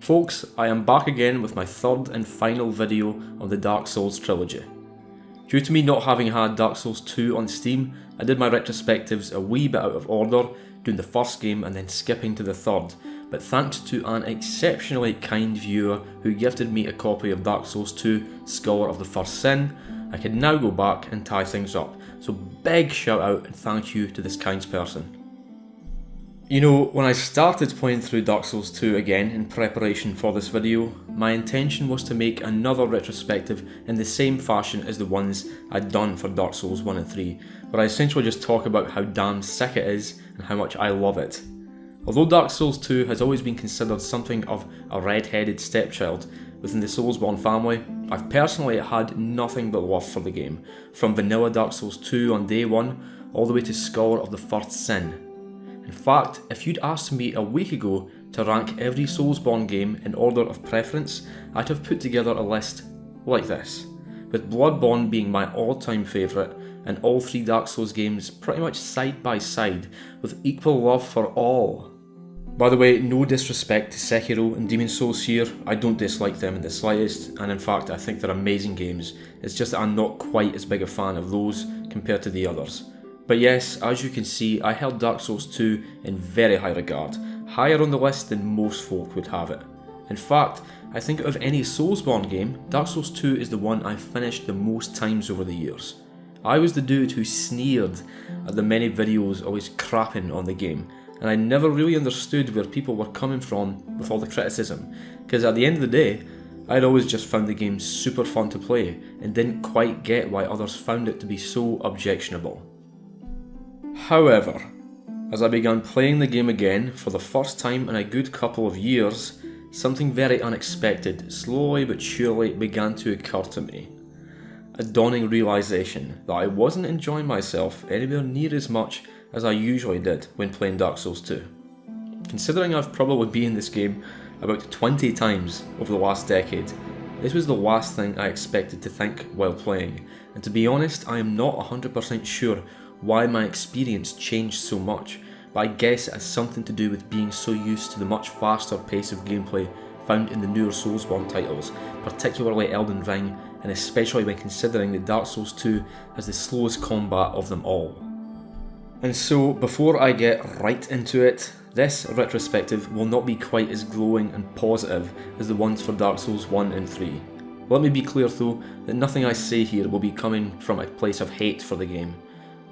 Folks, I am back again with my third and final video on the Dark Souls trilogy. Due to me not having had Dark Souls 2 on Steam, I did my retrospectives a wee bit out of order, doing the first game and then skipping to the third, but thanks to an exceptionally kind viewer who gifted me a copy of Dark Souls 2 Scholar of the First Sin, I can now go back and tie things up, so big shout out and thank you to this kind person. You know, when I started playing through Dark Souls 2 again in preparation for this video, my intention was to make another retrospective in the same fashion as the ones I'd done for Dark Souls 1 and 3, where I essentially just talk about how damn sick it is and how much I love it. Although Dark Souls 2 has always been considered something of a red-headed stepchild within the Soulsborne family, I've personally had nothing but love for the game, from vanilla Dark Souls 2 on day one, all the way to Scholar of the First Sin. In fact, if you'd asked me a week ago to rank every Soulsborne game in order of preference, I'd have put together a list like this, with Bloodborne being my all-time favourite, and all three Dark Souls games pretty much side by side, with equal love for all. By the way, no disrespect to Sekiro and Demon Souls here, I don't dislike them in the slightest, and in fact I think they're amazing games, it's just that I'm not quite as big a fan of those compared to the others. But yes, as you can see, I held Dark Souls 2 in very high regard, higher on the list than most folk would have it. In fact, I think out of any Soulsborne game, Dark Souls 2 is the one I've finished the most times over the years. I was the dude who sneered at the many videos always crapping on the game, and I never really understood where people were coming from with all the criticism, because at the end of the day, I'd always just found the game super fun to play, and didn't quite get why others found it to be so objectionable. However, as I began playing the game again for the first time in a good couple of years, something very unexpected slowly but surely began to occur to me. A dawning realisation that I wasn't enjoying myself anywhere near as much as I usually did when playing Dark Souls 2. Considering I've probably been in this game about 20 times over the last decade, this was the last thing I expected to think while playing, and to be honest, I am not 100% sure why my experience changed so much, but I guess it has something to do with being so used to the much faster pace of gameplay found in the newer Soulsborne titles, particularly Elden Ring, and especially when considering that Dark Souls 2 has the slowest combat of them all. And so, before I get right into it, this retrospective will not be quite as glowing and positive as the ones for Dark Souls 1 and 3. Let me be clear though, that nothing I say here will be coming from a place of hate for the game.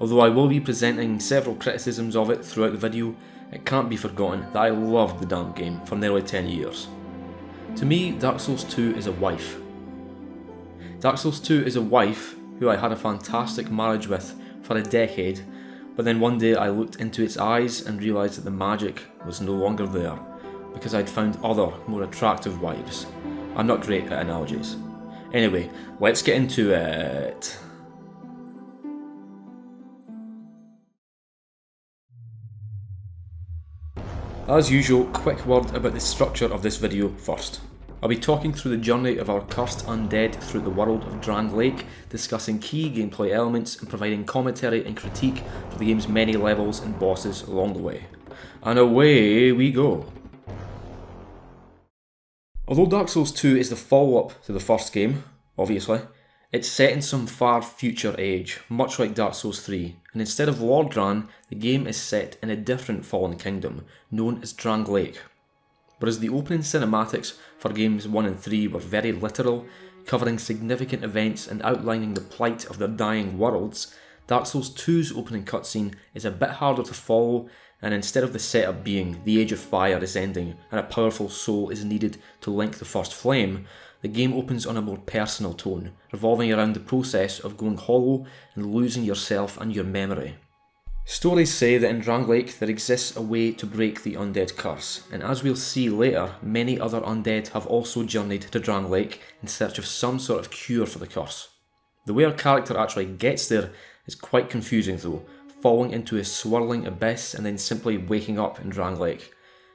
Although I will be presenting several criticisms of it throughout the video, it can't be forgotten that I loved the damn game for nearly 10 years. To me, Dark Souls 2 is a wife. Dark Souls 2 is a wife who I had a fantastic marriage with for a decade, but then one day I looked into its eyes and realised that the magic was no longer there, because I'd found other, more attractive wives. I'm not great at analogies. Anyway, let's get into it. As usual, quick word about the structure of this video first. I'll be talking through the journey of our cursed undead through the world of Drangleic, discussing key gameplay elements and providing commentary and critique for the game's many levels and bosses along the way. And away we go! Although Dark Souls 2 is the follow-up to the first game, obviously, it's set in some far future age, much like Dark Souls 3, and instead of Lordran, the game is set in a different fallen kingdom, known as Drangleic. Whereas the opening cinematics for games 1 and 3 were very literal, covering significant events and outlining the plight of their dying worlds, Dark Souls 2's opening cutscene is a bit harder to follow, and instead of the setup being the Age of Fire is ending and a powerful soul is needed to link the first flame, the game opens on a more personal tone, revolving around the process of going hollow and losing yourself and your memory. Stories say that in Drangleic there exists a way to break the undead curse, and as we'll see later, many other undead have also journeyed to Drangleic in search of some sort of cure for the curse. The way our character actually gets there is quite confusing though, falling into a swirling abyss and then simply waking up in Drangleic.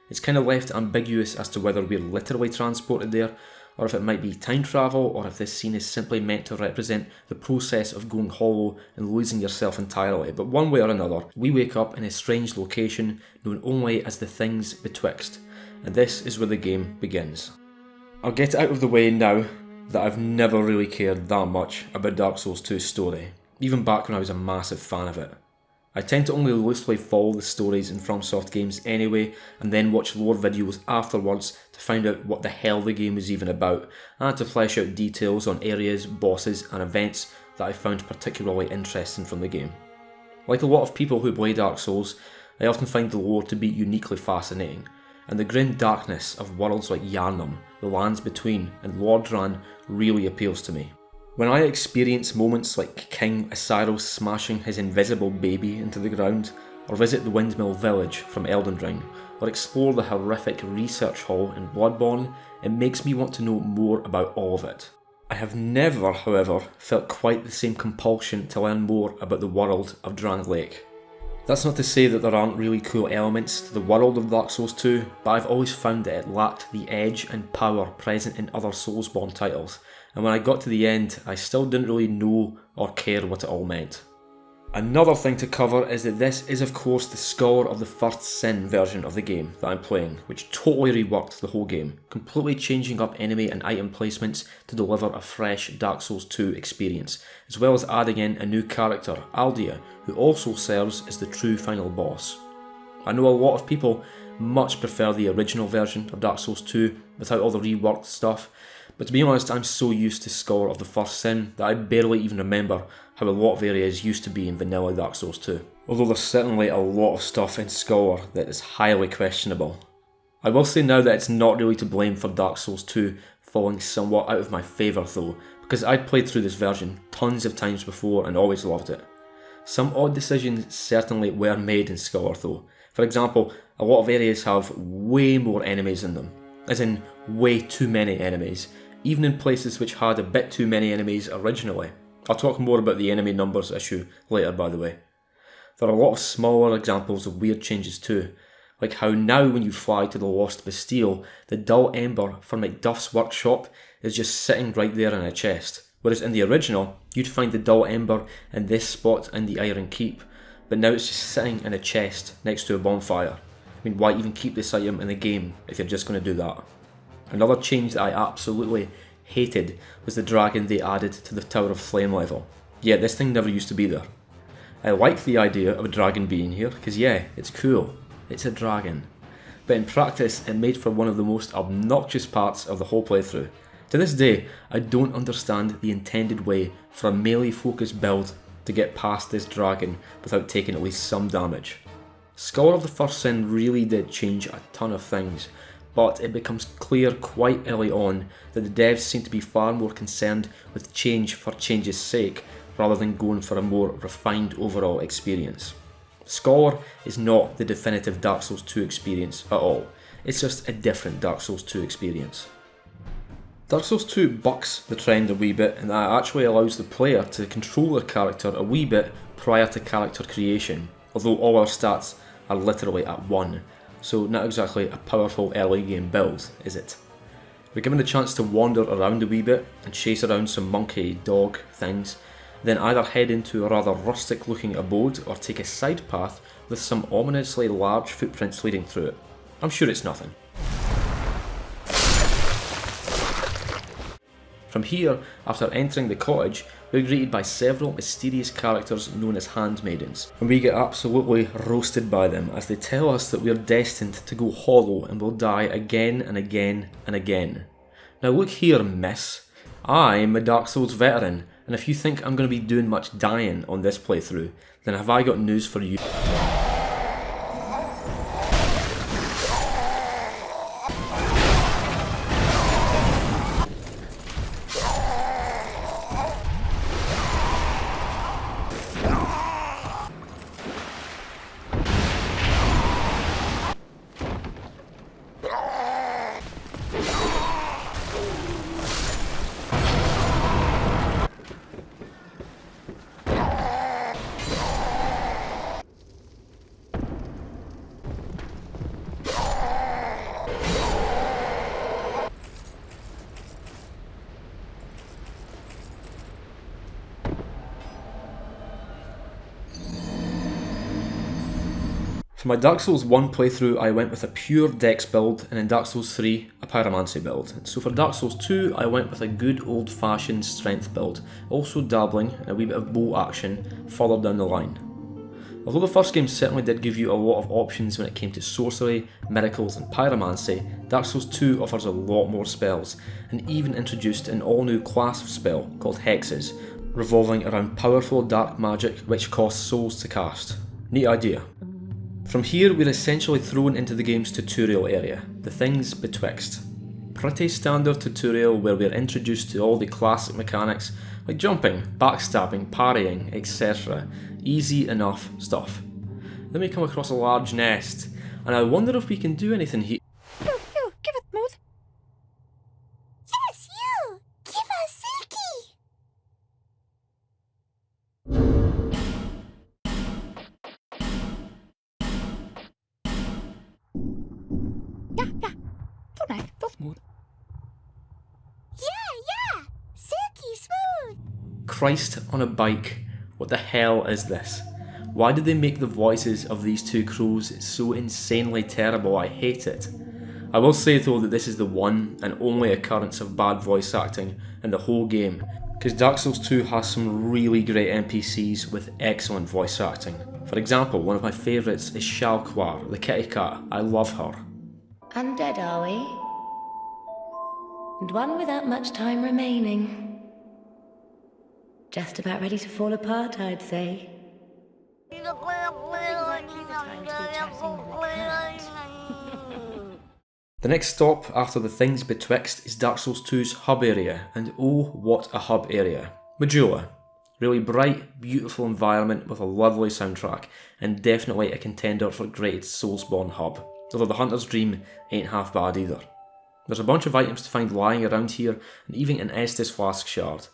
It's kind of left ambiguous as to whether we're literally transported there, or if it might be time travel, or if this scene is simply meant to represent the process of going hollow and losing yourself entirely. But one way or another, we wake up in a strange location known only as the Things Betwixt, and this is where the game begins. I'll get it out of the way now that I've never really cared that much about Dark Souls 2's story, even back when I was a massive fan of it. I tend to only loosely follow the stories in FromSoft games anyway, and then watch lore videos afterwards to find out what the hell the game was even about, and to flesh out details on areas, bosses and events that I found particularly interesting from the game. Like a lot of people who play Dark Souls, I often find the lore to be uniquely fascinating, and the grim darkness of worlds like Yharnam, the Lands Between and Lordran really appeals to me. When I experience moments like King Asaros smashing his invisible baby into the ground, or visit the Windmill Village from Elden Ring, or explore the horrific research hall in Bloodborne, it makes me want to know more about all of it. I have never, however, felt quite the same compulsion to learn more about the world of Drangleic. That's not to say that there aren't really cool elements to the world of Dark Souls 2, but I've always found that it lacked the edge and power present in other Soulsborne titles, and when I got to the end, I still didn't really know or care what it all meant. Another thing to cover is that this is of course the Scholar of the First Sin version of the game that I'm playing, which totally reworked the whole game, completely changing up enemy and item placements to deliver a fresh Dark Souls 2 experience, as well as adding in a new character, Aldia, who also serves as the true final boss. I know a lot of people much prefer the original version of Dark Souls 2 without all the reworked stuff, but to be honest, I'm so used to Scholar of the First Sin that I barely even remember how a lot of areas used to be in vanilla Dark Souls 2. Although there's certainly a lot of stuff in Scholar that is highly questionable. I will say now that it's not really to blame for Dark Souls 2 falling somewhat out of my favour though, because I'd played through this version tons of times before and always loved it. Some odd decisions certainly were made in Scholar though. For example, a lot of areas have way more enemies in them, as in way too many enemies, even in places which had a bit too many enemies originally. I'll talk more about the enemy numbers issue later, by the way. There are a lot of smaller examples of weird changes too, like how now when you fly to the Lost Bastille, the dull ember from Macduff's workshop is just sitting right there in a chest, whereas in the original, you'd find the dull ember in this spot in the Iron Keep, but now it's just sitting in a chest next to a bonfire. I mean, why even keep this item in the game if you're just going to do that? Another change that I absolutely hated was the dragon they added to the Tower of Flame level. Yeah, this thing never used to be there. I like the idea of a dragon being here, because yeah, it's cool. It's a dragon. But in practice, it made for one of the most obnoxious parts of the whole playthrough. To this day, I don't understand the intended way for a melee focused build to get past this dragon without taking at least some damage. Scholar of the First Sin really did change a ton of things, but it becomes clear quite early on that the devs seem to be far more concerned with change for change's sake rather than going for a more refined overall experience. Scholar is not the definitive Dark Souls 2 experience at all, it's just a different Dark Souls 2 experience. Dark Souls 2 bucks the trend a wee bit, and that actually allows the player to control their character a wee bit prior to character creation, although all our stats are literally at 1. So not exactly a powerful early game build, is it? We're given the chance to wander around a wee bit and chase around some monkey dog things, then either head into a rather rustic looking abode or take a side path with some ominously large footprints leading through it. I'm sure it's nothing. From here, after entering the cottage, we're greeted by several mysterious characters known as handmaidens, and we get absolutely roasted by them as they tell us that we're destined to go hollow and will die again and again and again. Now look here, miss, I'm a Dark Souls veteran, and if you think I'm going to be doing much dying on this playthrough, then have I got news for you. For my Dark Souls 1 playthrough, I went with a pure Dex build, and in Dark Souls 3, a Pyromancy build. So for Dark Souls 2, I went with a good old-fashioned strength build, also dabbling in a wee bit of bow action further down the line. Although the first game certainly did give you a lot of options when it came to sorcery, miracles and pyromancy, Dark Souls 2 offers a lot more spells, and even introduced an all-new class of spell called hexes, revolving around powerful dark magic which costs souls to cast. Neat idea. From here, we're essentially thrown into the game's tutorial area, the things betwixt. Pretty standard tutorial where we're introduced to all the classic mechanics like jumping, backstabbing, parrying, etc. Easy enough stuff. Then we come across a large nest, and I wonder if we can do anything here. You, give it mood. Yes, you! Give us Silky! Yeah. Don't mood. Yeah! Silky smooth! Christ on a bike, what the hell is this? Why did they make the voices of these two crows so insanely terrible? I hate it. I will say though that this is the one and only occurrence of bad voice acting in the whole game, because Dark Souls 2 has some really great NPCs with excellent voice acting. For example, one of my favourites is Shalquar, the kitty cat. I love her. Undead, are we? And one without much time remaining. Just about ready to fall apart, I'd say. The next stop after the things betwixt is Dark Souls 2's hub area, and oh what a hub area. Majula. Really bright, beautiful environment with a lovely soundtrack, and definitely a contender for greatest Soulsborne hub, although the Hunter's Dream ain't half bad either. There's a bunch of items to find lying around here, and even an Estus Flask shard.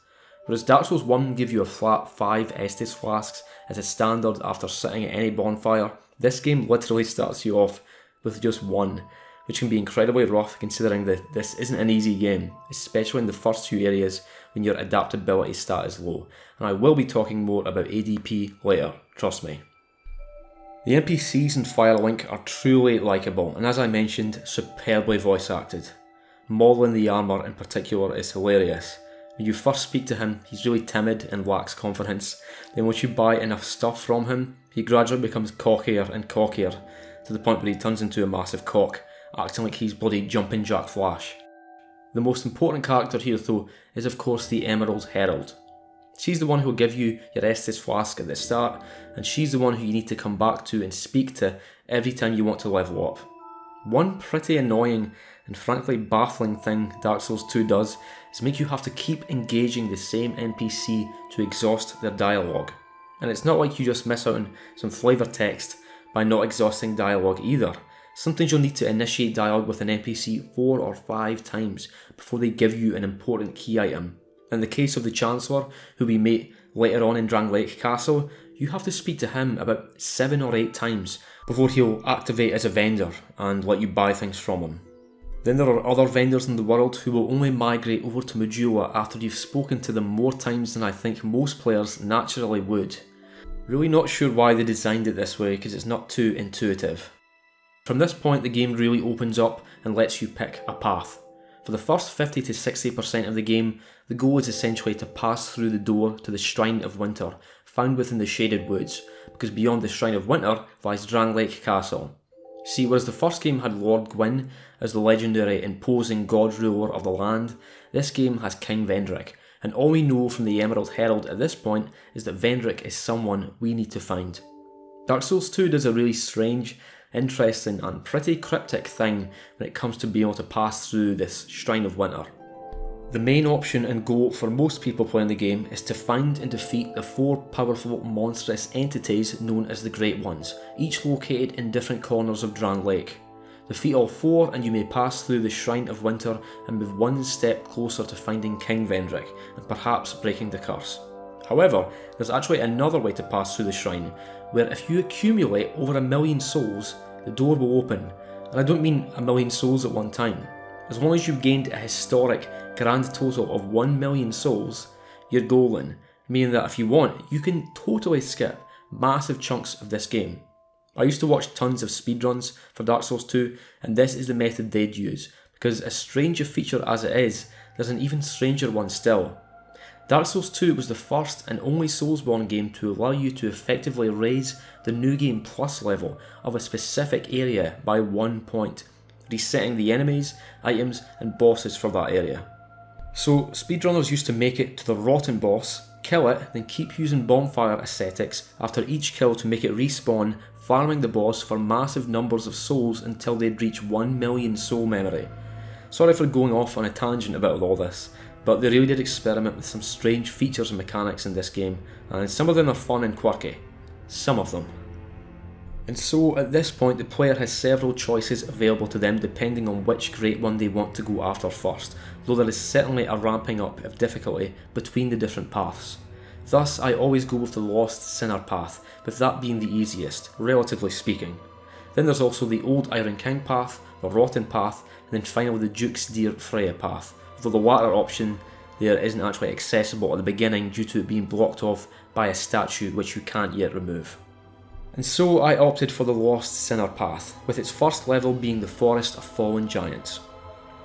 Whereas Dark Souls 1 gave you a flat 5 Estus Flasks as a standard after sitting at any bonfire, this game literally starts you off with just one, which can be incredibly rough considering that this isn't an easy game, especially in the first few areas when your adaptability stat is low, and I will be talking more about ADP later, trust me. The NPCs in Firelink are truly likeable, and as I mentioned, superbly voice acted. Maulin the Armour in particular is hilarious. When you first speak to him, he's really timid and lacks confidence. Then once you buy enough stuff from him, he gradually becomes cockier and cockier, to the point where he turns into a massive cock, acting like he's bloody Jumpin' Jack Flash. The most important character here though is of course the Emerald Herald. She's the one who'll give you your Estus Flask at the start, and she's the one who you need to come back to and speak to every time you want to level up. One pretty annoying and frankly baffling thing Dark Souls 2 does is make you have to keep engaging the same NPC to exhaust their dialogue. And it's not like you just miss out on some flavour text by not exhausting dialogue either. Sometimes you'll need to initiate dialogue with an NPC 4 or 5 times before they give you an important key item. In the case of the Chancellor, who we meet later on in Drangleic Castle, you have to speak to him about 7 or 8 times before he'll activate as a vendor and let you buy things from him. Then there are other vendors in the world who will only migrate over to Majula after you've spoken to them more times than I think most players naturally would. Really not sure why they designed it this way because it's not too intuitive. From this point the game really opens up and lets you pick a path. For the first 50 to 60% of the game, the goal is essentially to pass through the door to the Shrine of Winter, found within the Shaded Woods, because beyond the Shrine of Winter lies Drangleic Castle. See, whereas the first game had Lord Gwyn as the legendary imposing god ruler of the land, this game has King Vendrick, and all we know from the Emerald Herald at this point is that Vendrick is someone we need to find. Dark Souls 2 does a really strange, interesting and pretty cryptic thing when it comes to being able to pass through this Shrine of Winter. The main option and goal for most people playing the game is to find and defeat the 4 powerful monstrous entities known as the Great Ones, each located in different corners of Drangleic. Defeat all 4 and you may pass through the Shrine of Winter and move one step closer to finding King Vendrick and perhaps breaking the curse. However, there's actually another way to pass through the shrine, where if you accumulate over 1,000,000 souls, the door will open, and I don't mean 1,000,000 souls at one time. As long as you've gained a historic grand total of 1,000,000 souls, you're golden, meaning that if you want, you can totally skip massive chunks of this game. I used to watch tons of speedruns for Dark Souls 2, and this is the method they'd use, because as strange a feature as it is, there's an even stranger one still. Dark Souls 2 was the first and only Soulsborne game to allow you to effectively raise the New Game Plus level of a specific area by 1 point, resetting the enemies, items and bosses for that area. So speedrunners used to make it to the rotten boss, kill it, then keep using bonfire aesthetics after each kill to make it respawn, farming the boss for massive numbers of souls until they'd reach 1 million soul memory. Sorry for going off on a tangent about all this, but they really did experiment with some strange features and mechanics in this game, and some of them are fun and quirky. Some of them. And so at this point the player has several choices available to them depending on which great one they want to go after first, though there is certainly a ramping up of difficulty between the different paths. Thus I always go with the Lost Sinner path, with that being the easiest, relatively speaking. Then there's also the Old Iron King path, the Rotten path, and then finally the Duke's Deer Freja path, though the latter option there isn't actually accessible at the beginning due to it being blocked off by a statue which you can't yet remove. And so I opted for the Lost Sinner path, with its first level being the Forest of Fallen Giants.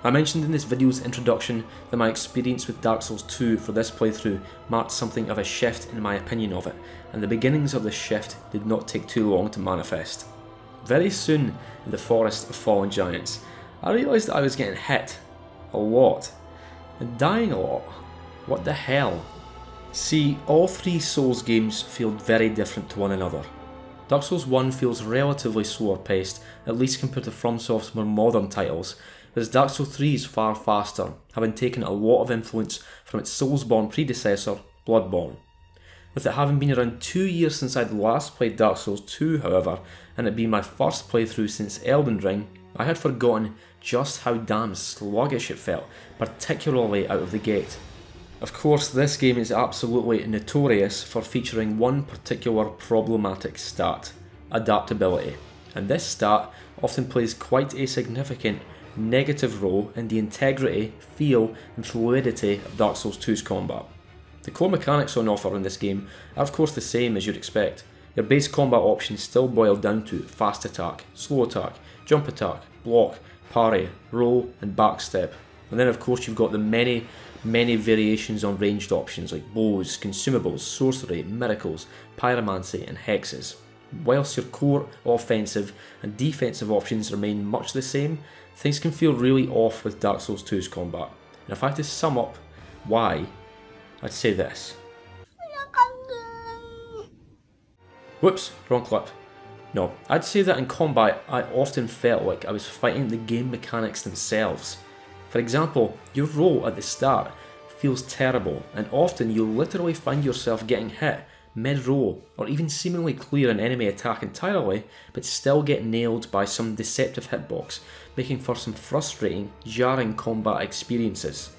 I mentioned in this video's introduction that my experience with Dark Souls 2 for this playthrough marked something of a shift in my opinion of it, and the beginnings of this shift did not take too long to manifest. Very soon in the Forest of Fallen Giants, I realised that I was getting hit a lot, and dying a lot. What the hell? See, all three Souls games feel very different to one another. Dark Souls 1 feels relatively slower paced, at least compared to FromSoft's more modern titles, whereas Dark Souls 3 is far faster, having taken a lot of influence from its Soulsborne predecessor, Bloodborne. With it having been around 2 years since I'd last played Dark Souls 2 however, and it being my first playthrough since Elden Ring, I had forgotten just how damn sluggish it felt, particularly out of the gate. Of course, this game is absolutely notorious for featuring one particular problematic stat, adaptability, and this stat often plays quite a significant negative role in the integrity, feel and fluidity of Dark Souls 2's combat. The core mechanics on offer in this game are of course the same as you'd expect. Your base combat options still boil down to fast attack, slow attack, jump attack, block, parry, roll and backstep. And then of course you've got the many variations on ranged options like bows, consumables, sorcery, miracles, pyromancy and hexes. Whilst your core offensive and defensive options remain much the same, things can feel really off with Dark Souls 2's combat. And if I had to sum up why, I'd say this. Whoops, wrong clip. No, I'd say that in combat I often felt like I was fighting the game mechanics themselves. For example, your roll at the start feels terrible, and often you'll literally find yourself getting hit mid-roll, or even seemingly clear an enemy attack entirely, but still get nailed by some deceptive hitbox, making for some frustrating, jarring combat experiences.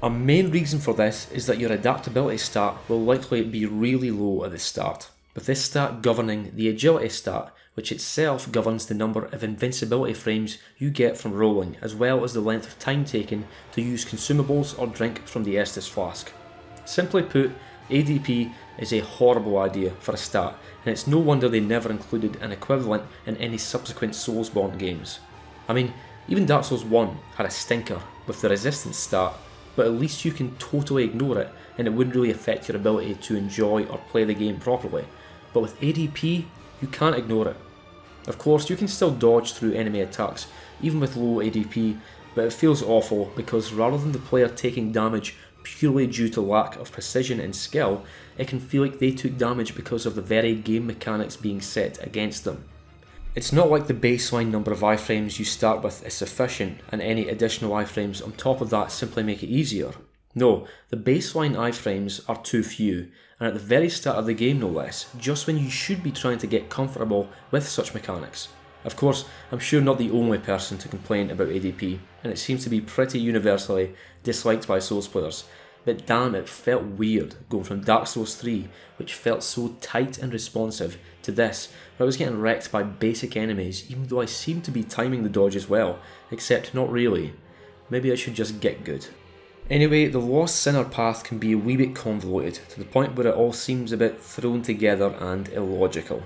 A main reason for this is that your adaptability stat will likely be really low at the start, with this stat governing the agility stat, which itself governs the number of invincibility frames you get from rolling, as well as the length of time taken to use consumables or drink from the Estus flask. Simply put, ADP is a horrible idea for a stat, and it's no wonder they never included an equivalent in any subsequent Soulsborne games. I mean, even Dark Souls 1 had a stinker with the resistance stat, but at least you can totally ignore it and it wouldn't really affect your ability to enjoy or play the game properly. But with ADP, you can't ignore it. Of course, you can still dodge through enemy attacks, even with low ADP, but it feels awful because rather than the player taking damage purely due to lack of precision and skill, it can feel like they took damage because of the very game mechanics being set against them. It's not like the baseline number of iframes you start with is sufficient and any additional iframes on top of that simply make it easier. No, the baseline iframes are too few, and at the very start of the game no less, just when you should be trying to get comfortable with such mechanics. Of course, I'm sure not the only person to complain about ADP, and it seems to be pretty universally disliked by Souls players, but damn, it felt weird going from Dark Souls 3, which felt so tight and responsive, to this, where I was getting wrecked by basic enemies even though I seemed to be timing the dodge as well, except not really. Maybe I should just get good. Anyway, the Lost Sinner path can be a wee bit convoluted, to the point where it all seems a bit thrown together and illogical.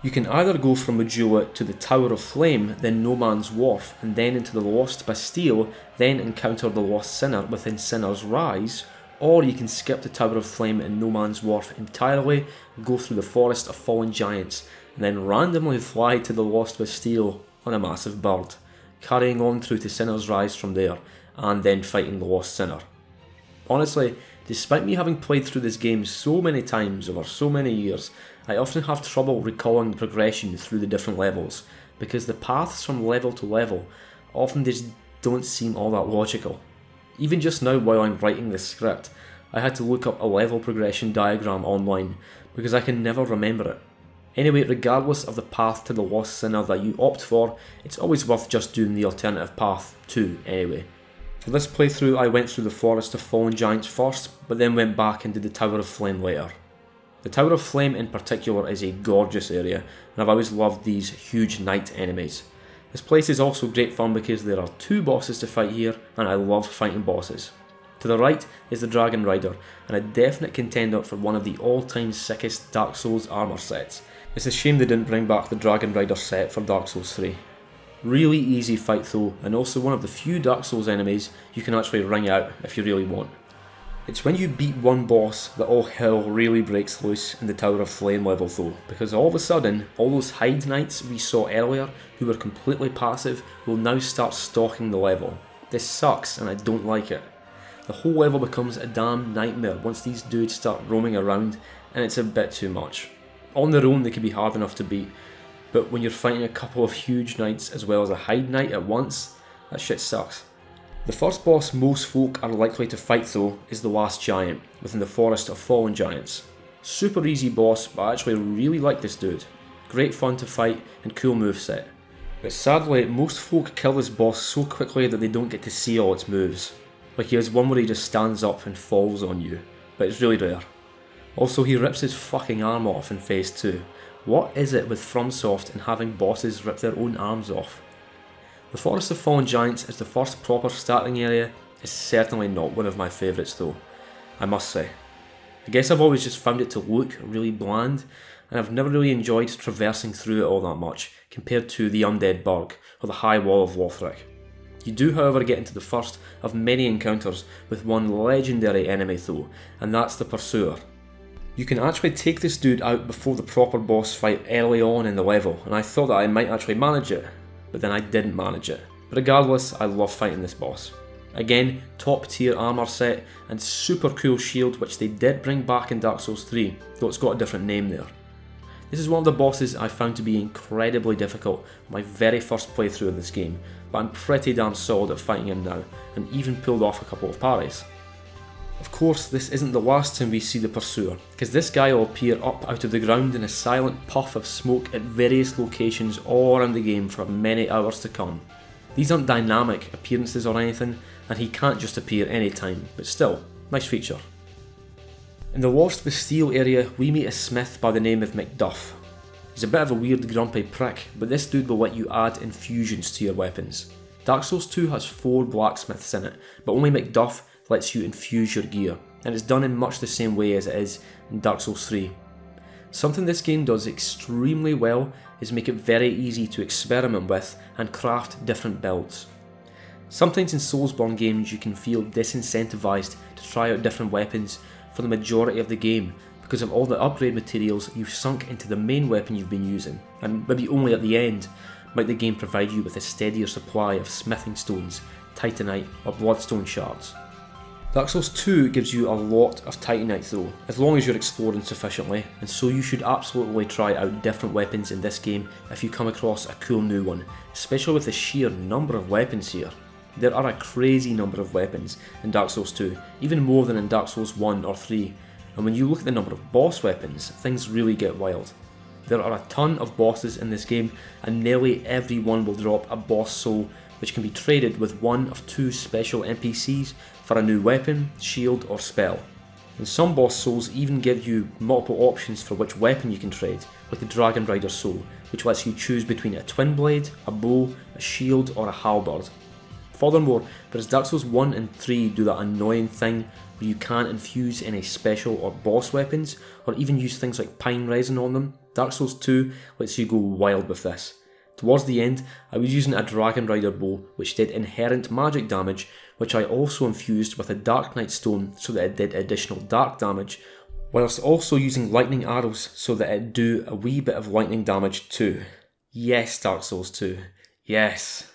You can either go from Majula to the Tower of Flame, then No Man's Wharf, and then into the Lost Bastille, then encounter the Lost Sinner within Sinner's Rise, or you can skip the Tower of Flame and No Man's Wharf entirely, go through the Forest of Fallen Giants, and then randomly fly to the Lost Bastille on a massive bird, carrying on through to Sinner's Rise from there, and then fighting the Lost Sinner. Honestly, despite me having played through this game so many times over so many years, I often have trouble recalling the progression through the different levels, because the paths from level to level often just don't seem all that logical. Even just now while I'm writing this script, I had to look up a level progression diagram online, because I can never remember it. Anyway, regardless of the path to the Lost Sinner that you opt for, it's always worth just doing the alternative path too, anyway. For this playthrough I went through the Forest of Fallen Giants first, but then went back and did the Tower of Flame later. The Tower of Flame in particular is a gorgeous area, and I've always loved these huge night enemies. This place is also great fun because there are 2 bosses to fight here, and I love fighting bosses. To the right is the Dragon Rider, and a definite contender for one of the all-time sickest Dark Souls armour sets. It's a shame they didn't bring back the Dragon Rider set for Dark Souls 3. Really easy fight though, and also one of the few Dark Souls enemies you can actually wring out if you really want. It's when you beat one boss that all hell really breaks loose in the Tower of Flame level though, because all of a sudden, all those Hyde Knights we saw earlier, who were completely passive, will now start stalking the level. This sucks and I don't like it. The whole level becomes a damn nightmare once these dudes start roaming around, and it's a bit too much. On their own they can be hard enough to beat, but when you're fighting a couple of huge knights as well as a Hyde Knight at once, that shit sucks. The first boss most folk are likely to fight though is the last giant, within the Forest of Fallen Giants. Super easy boss, but I actually really like this dude. Great fun to fight and cool moveset. But sadly, most folk kill this boss so quickly that they don't get to see all its moves. Like he has one where he just stands up and falls on you, but it's really rare. Also, he rips his fucking arm off in phase 2. What is it with FromSoft and having bosses rip their own arms off? The Forest of Fallen Giants as the first proper starting area is certainly not one of my favourites though, I must say. I guess I've always just found it to look really bland, and I've never really enjoyed traversing through it all that much compared to the Undead Burg or the High Wall of Lothric. You do however get into the first of many encounters with one legendary enemy though, and that's the Pursuer. You can actually take this dude out before the proper boss fight early on in the level, and I thought that I might actually manage it, but then I didn't manage it. Regardless, I love fighting this boss. Again, top tier armour set and super cool shield, which they did bring back in Dark Souls 3, though it's got a different name there. This is one of the bosses I found to be incredibly difficult on my very first playthrough of this game, but I'm pretty damn solid at fighting him now, and even pulled off a couple of parries. Of course, this isn't the last time we see the Pursuer, because this guy will appear up out of the ground in a silent puff of smoke at various locations all around the game for many hours to come. These aren't dynamic appearances or anything, and he can't just appear anytime, but still, nice feature. In the Lost Bastille area, we meet a smith by the name of Macduff. He's a bit of a weird grumpy prick, but this dude will let you add infusions to your weapons. Dark Souls 2 has 4 blacksmiths in it, but only Macduff lets you infuse your gear, and it's done in much the same way as it is in Dark Souls 3. Something this game does extremely well is make it very easy to experiment with and craft different builds. Sometimes in Soulsborne games you can feel disincentivised to try out different weapons for the majority of the game because of all the upgrade materials you've sunk into the main weapon you've been using, and maybe only at the end might the game provide you with a steadier supply of smithing stones, titanite or bloodstone shards. Dark Souls 2 gives you a lot of titanite though, as long as you're exploring sufficiently, and so you should absolutely try out different weapons in this game if you come across a cool new one, especially with the sheer number of weapons here. There are a crazy number of weapons in Dark Souls 2, even more than in Dark Souls 1 or 3, and when you look at the number of boss weapons, things really get wild. There are a ton of bosses in this game, and nearly every one will drop a boss soul which can be traded with one of 2 special NPCs for a new weapon, shield or spell. And some boss souls even give you multiple options for which weapon you can trade, like the Dragon Rider soul, which lets you choose between a twin blade, a bow, a shield or a halberd. Furthermore, whereas Dark Souls 1 and 3 do that annoying thing where you can't infuse any special or boss weapons, or even use things like pine resin on them, Dark Souls 2 lets you go wild with this. Towards the end, I was using a Dragon Rider bow which did inherent magic damage, which I also infused with a Dark Knight stone so that it did additional dark damage, whilst also using lightning arrows so that it do a wee bit of lightning damage too. Yes, Dark Souls 2. Yes.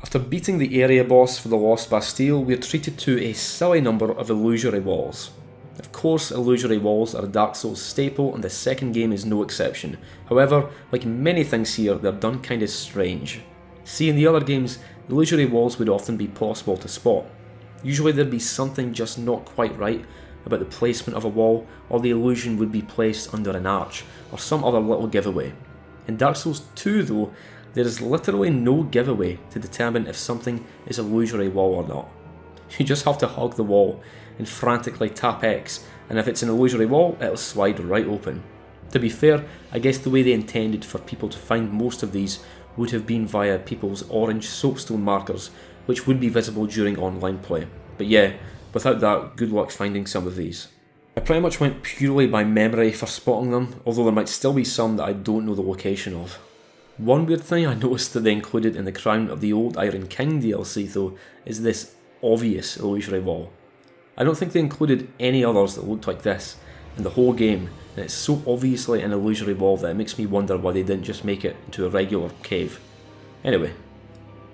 After beating the area boss for the Lost Bastille, we are treated to a silly number of illusory walls. Of course, illusory walls are a Dark Souls staple and the second game is no exception. However, like many things here, they're done kinda strange. See, in the other games, illusory walls would often be possible to spot. Usually there'd be something just not quite right about the placement of a wall, or the illusion would be placed under an arch, or some other little giveaway. In Dark Souls 2 though, there is literally no giveaway to determine if something is an illusory wall or not. You just have to hug the wall and frantically tap X, and if it's an illusory wall, it'll slide right open. To be fair, I guess the way they intended for people to find most of these would have been via people's orange soapstone markers, which would be visible during online play. But yeah, without that, good luck finding some of these. I pretty much went purely by memory for spotting them, although there might still be some that I don't know the location of. One weird thing I noticed that they included in the Crown of the Old Iron King DLC though, is this obvious illusory wall. I don't think they included any others that looked like this in the whole game, and it's so obviously an illusory wall that it makes me wonder why they didn't just make it into a regular cave. Anyway,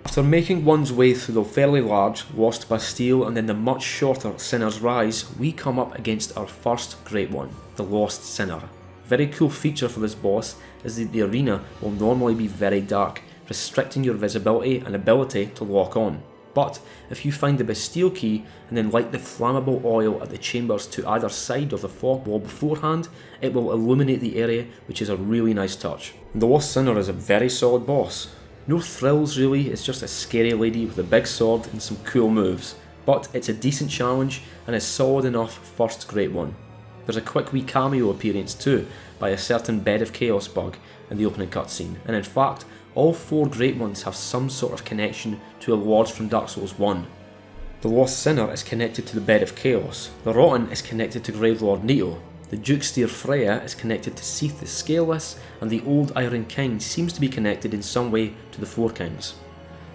after making one's way through the fairly large Lost Bastille and then the much shorter Sinner's Rise, we come up against our first great one, the Lost Sinner. A very cool feature for this boss is that the arena will normally be very dark, restricting your visibility and ability to lock on. But if you find the Bastille key and then light the flammable oil at the chambers to either side of the fog wall beforehand, it will illuminate the area, which is a really nice touch. And the Lost Sinner is a very solid boss. No thrills really, it's just a scary lady with a big sword and some cool moves. But it's a decent challenge and a solid enough first great one. There's a quick wee cameo appearance too, by a certain Bed of Chaos bug in the opening cutscene, and in fact, all 4 Great Ones have some sort of connection to a lord from Dark Souls 1. The Lost Sinner is connected to the Bed of Chaos, the Rotten is connected to Gravelord Nito, the Jukesteer Freja is connected to Seath the Scaleless, and the Old Iron King seems to be connected in some way to the 4 Kings.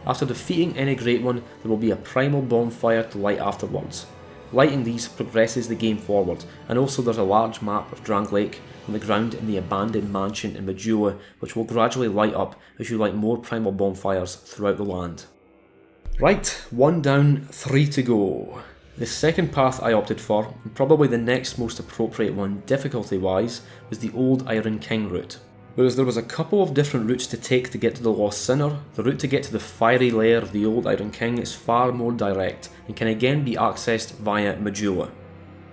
After defeating any Great One, there will be a primal bonfire to light afterwards. Lighting these progresses the game forward, and also there's a large map of Drangleic on the ground in the abandoned mansion in Majula, which will gradually light up as you light more primal bonfires throughout the land. Right, 1 down, 3 to go. The second path I opted for, and probably the next most appropriate one difficulty wise, was the Old Iron King route. Whereas there was a couple of different routes to take to get to the Lost Sinner, the route to get to the fiery lair of the Old Iron King is far more direct and can again be accessed via Majula.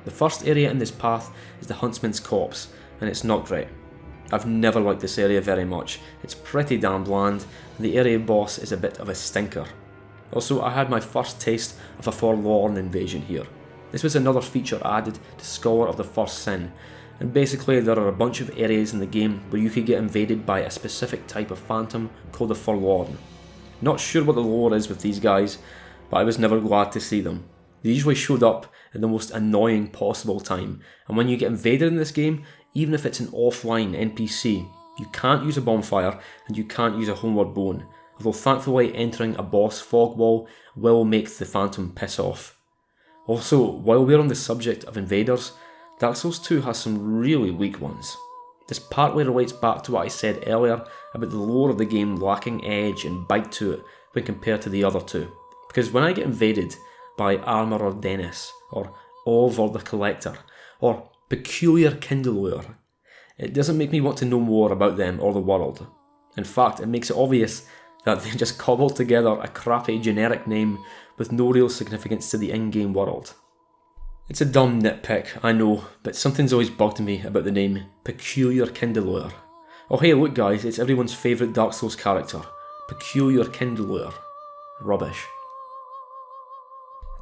The first area in this path is the Huntsman's Copse, and it's not great. I've never liked this area very much, it's pretty damn bland, and the area boss is a bit of a stinker. Also, I had my first taste of a forlorn invasion here. This was another feature added to Scholar of the First Sin, and basically there are a bunch of areas in the game where you could get invaded by a specific type of phantom called the Forlorn. Not sure what the lore is with these guys, but I was never glad to see them. They usually showed up in the most annoying possible time, and when you get invaded in this game, even if it's an offline NPC, you can't use a bonfire and you can't use a homeward bone, although thankfully entering a boss fog wall will make the phantom piss off. Also, while we're on the subject of invaders, Dark Souls 2 has some really weak ones. This partly relates back to what I said earlier about the lore of the game lacking edge and bite to it when compared to the other two, because when I get invaded by Armourer Dennis, or Olver the Collector, or Peculiar Kindleur, it doesn't make me want to know more about them or the world. In fact, it makes it obvious that they just cobbled together a crappy generic name with no real significance to the in-game world. It's a dumb nitpick, I know, but something's always bugged me about the name Peculiar Kindleur. Oh hey, look guys, it's everyone's favourite Dark Souls character, Peculiar Kindleur. Rubbish.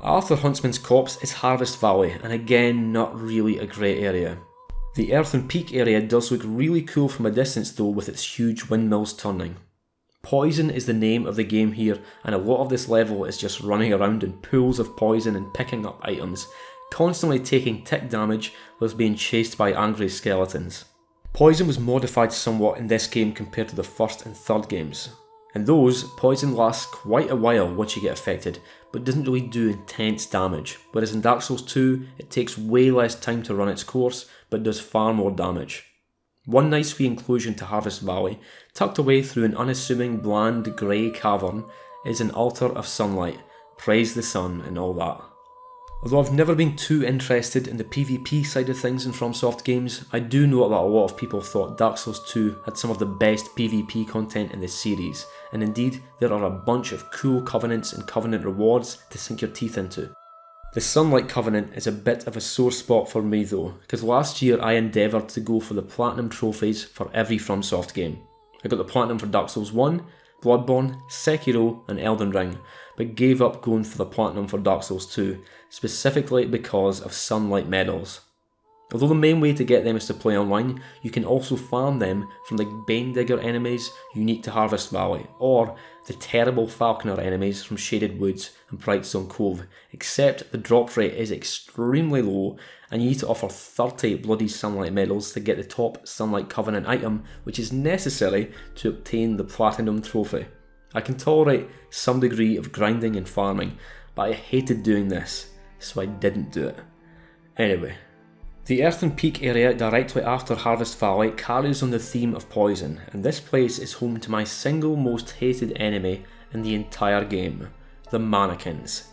After Huntsman's Copse is Harvest Valley, and again, not really a great area. The Earthen Peak area does look really cool from a distance though, with its huge windmills turning. Poison is the name of the game here, and a lot of this level is just running around in pools of poison and picking up items, constantly taking tick damage whilst being chased by angry skeletons. Poison was modified somewhat in this game compared to the first and third games. In those, poison lasts quite a while once you get affected, but doesn't really do intense damage, whereas in Dark Souls 2 it takes way less time to run its course, but does far more damage. One nice wee inclusion to Harvest Valley, tucked away through an unassuming bland grey cavern, is an altar of sunlight, praise the sun and all that. Although I've never been too interested in the PvP side of things in FromSoft games, I do know that a lot of people thought Dark Souls 2 had some of the best PvP content in the series, and indeed there are a bunch of cool covenants and covenant rewards to sink your teeth into. The Sunlight Covenant is a bit of a sore spot for me though, because last year I endeavoured to go for the Platinum trophies for every FromSoft game. I got the Platinum for Dark Souls 1, Bloodborne, Sekiro and Elden Ring, but gave up going for the Platinum for Dark Souls 2, specifically because of Sunlight medals. Although the main way to get them is to play online, you can also farm them from the Bane Digger enemies unique to Harvest Valley, or the terrible Falconer enemies from Shaded Woods and Brightstone Cove, except the drop rate is extremely low and you need to offer 30 bloody Sunlight medals to get the top Sunlight Covenant item, which is necessary to obtain the Platinum trophy. I can tolerate some degree of grinding and farming, but I hated doing this, so I didn't do it. Anyway. The Earthen Peak area directly after Harvest Valley carries on the theme of poison, and this place is home to my single most hated enemy in the entire game, the mannequins.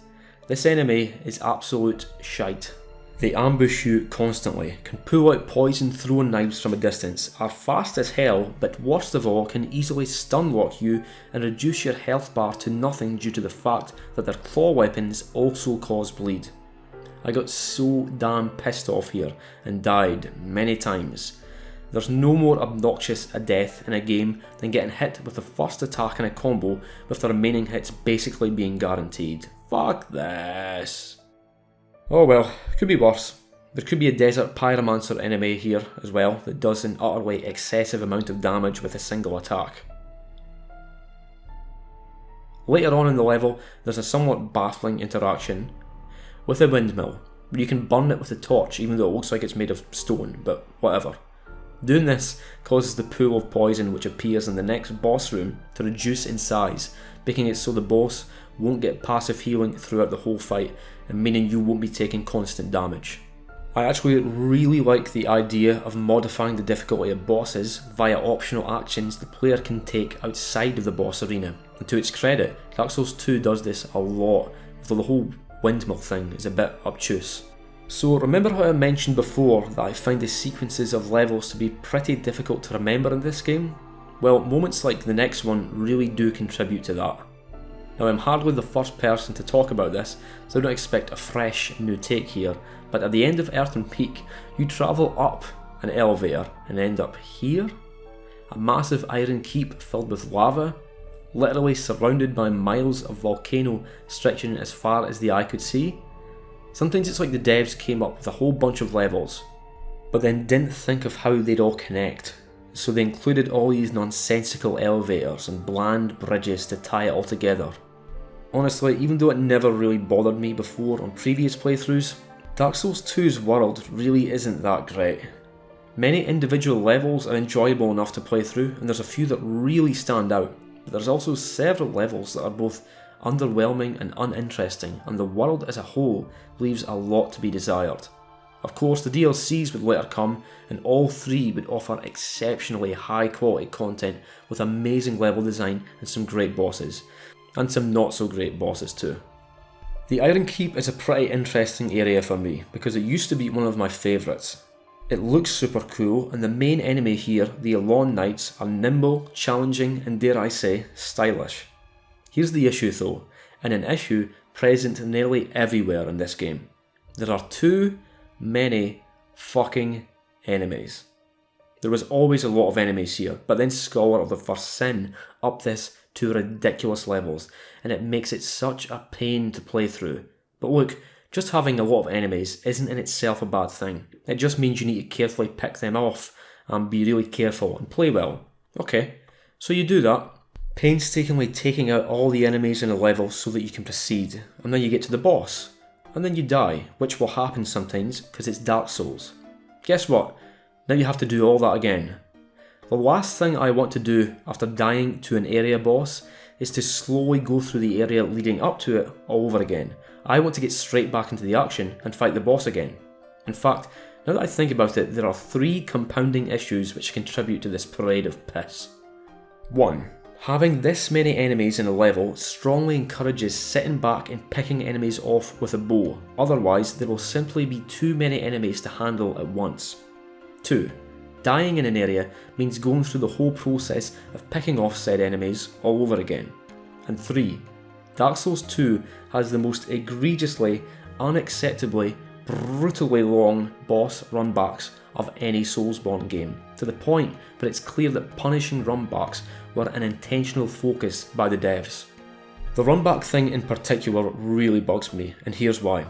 This enemy is absolute shite. They ambush you constantly, can pull out poison throwing knives from a distance, are fast as hell, but worst of all can easily stunlock you and reduce your health bar to nothing due to the fact that their claw weapons also cause bleed. I got so damn pissed off here and died many times. There's no more obnoxious a death in a game than getting hit with the first attack in a combo with the remaining hits basically being guaranteed. Fuck this. Oh well, could be worse. There could be a desert pyromancer enemy here as well that does an utterly excessive amount of damage with a single attack. Later on in the level, there's a somewhat baffling interaction with a windmill, where you can burn it with a torch even though it looks like it's made of stone, but whatever. Doing this causes the pool of poison which appears in the next boss room to reduce in size, making it so the boss won't get passive healing throughout the whole fight, and meaning you won't be taking constant damage. I actually really like the idea of modifying the difficulty of bosses via optional actions the player can take outside of the boss arena, and to its credit, Dark Souls 2 does this a lot, though the whole windmill thing is a bit obtuse. So remember how I mentioned before that I find the sequences of levels to be pretty difficult to remember in this game? Well, moments like the next one really do contribute to that. Now I'm hardly the first person to talk about this, so I don't expect a fresh new take here, but at the end of Earthen Peak, you travel up an elevator and end up here? A massive iron keep filled with lava, literally surrounded by miles of volcano stretching as far as the eye could see. Sometimes it's like the devs came up with a whole bunch of levels, but then didn't think of how they'd all connect, so they included all these nonsensical elevators and bland bridges to tie it all together. Honestly, even though it never really bothered me before on previous playthroughs, Dark Souls 2's world really isn't that great. Many individual levels are enjoyable enough to play through, and there's a few that really stand out, but there's also several levels that are both underwhelming and uninteresting, and the world as a whole leaves a lot to be desired. Of course, the DLCs would later come, and all three would offer exceptionally high quality content with amazing level design and some great bosses, and some not so great bosses too. The Iron Keep is a pretty interesting area for me, because it used to be one of my favourites. It looks super cool, and the main enemy here, the Elon Knights, are nimble, challenging, and dare I say, stylish. Here's the issue though, and an issue present nearly everywhere in this game. There are too many fucking enemies. There was always a lot of enemies here, but then Scholar of the First Sin upped this to ridiculous levels, and it makes it such a pain to play through. But look, just having a lot of enemies isn't in itself a bad thing. It just means you need to carefully pick them off and be really careful and play well. Okay, so you do that, painstakingly taking out all the enemies in a level so that you can proceed, and then you get to the boss, and then you die, which will happen sometimes because it's Dark Souls. Guess what? Now you have to do all that again. The last thing I want to do after dying to an area boss is to slowly go through the area leading up to it all over again. I want to get straight back into the action and fight the boss again. In fact, now that I think about it, there are 3 compounding issues which contribute to this parade of piss. 1. Having this many enemies in a level strongly encourages sitting back and picking enemies off with a bow, otherwise there will simply be too many enemies to handle at once. 2. Dying in an area means going through the whole process of picking off said enemies all over again. And 3. Dark Souls 2 has the most egregiously, unacceptably, brutally long boss runbacks of any Soulsborne game, to the point where it's clear that punishing runbacks were an intentional focus by the devs. The runback thing in particular really bugs me, and here's why.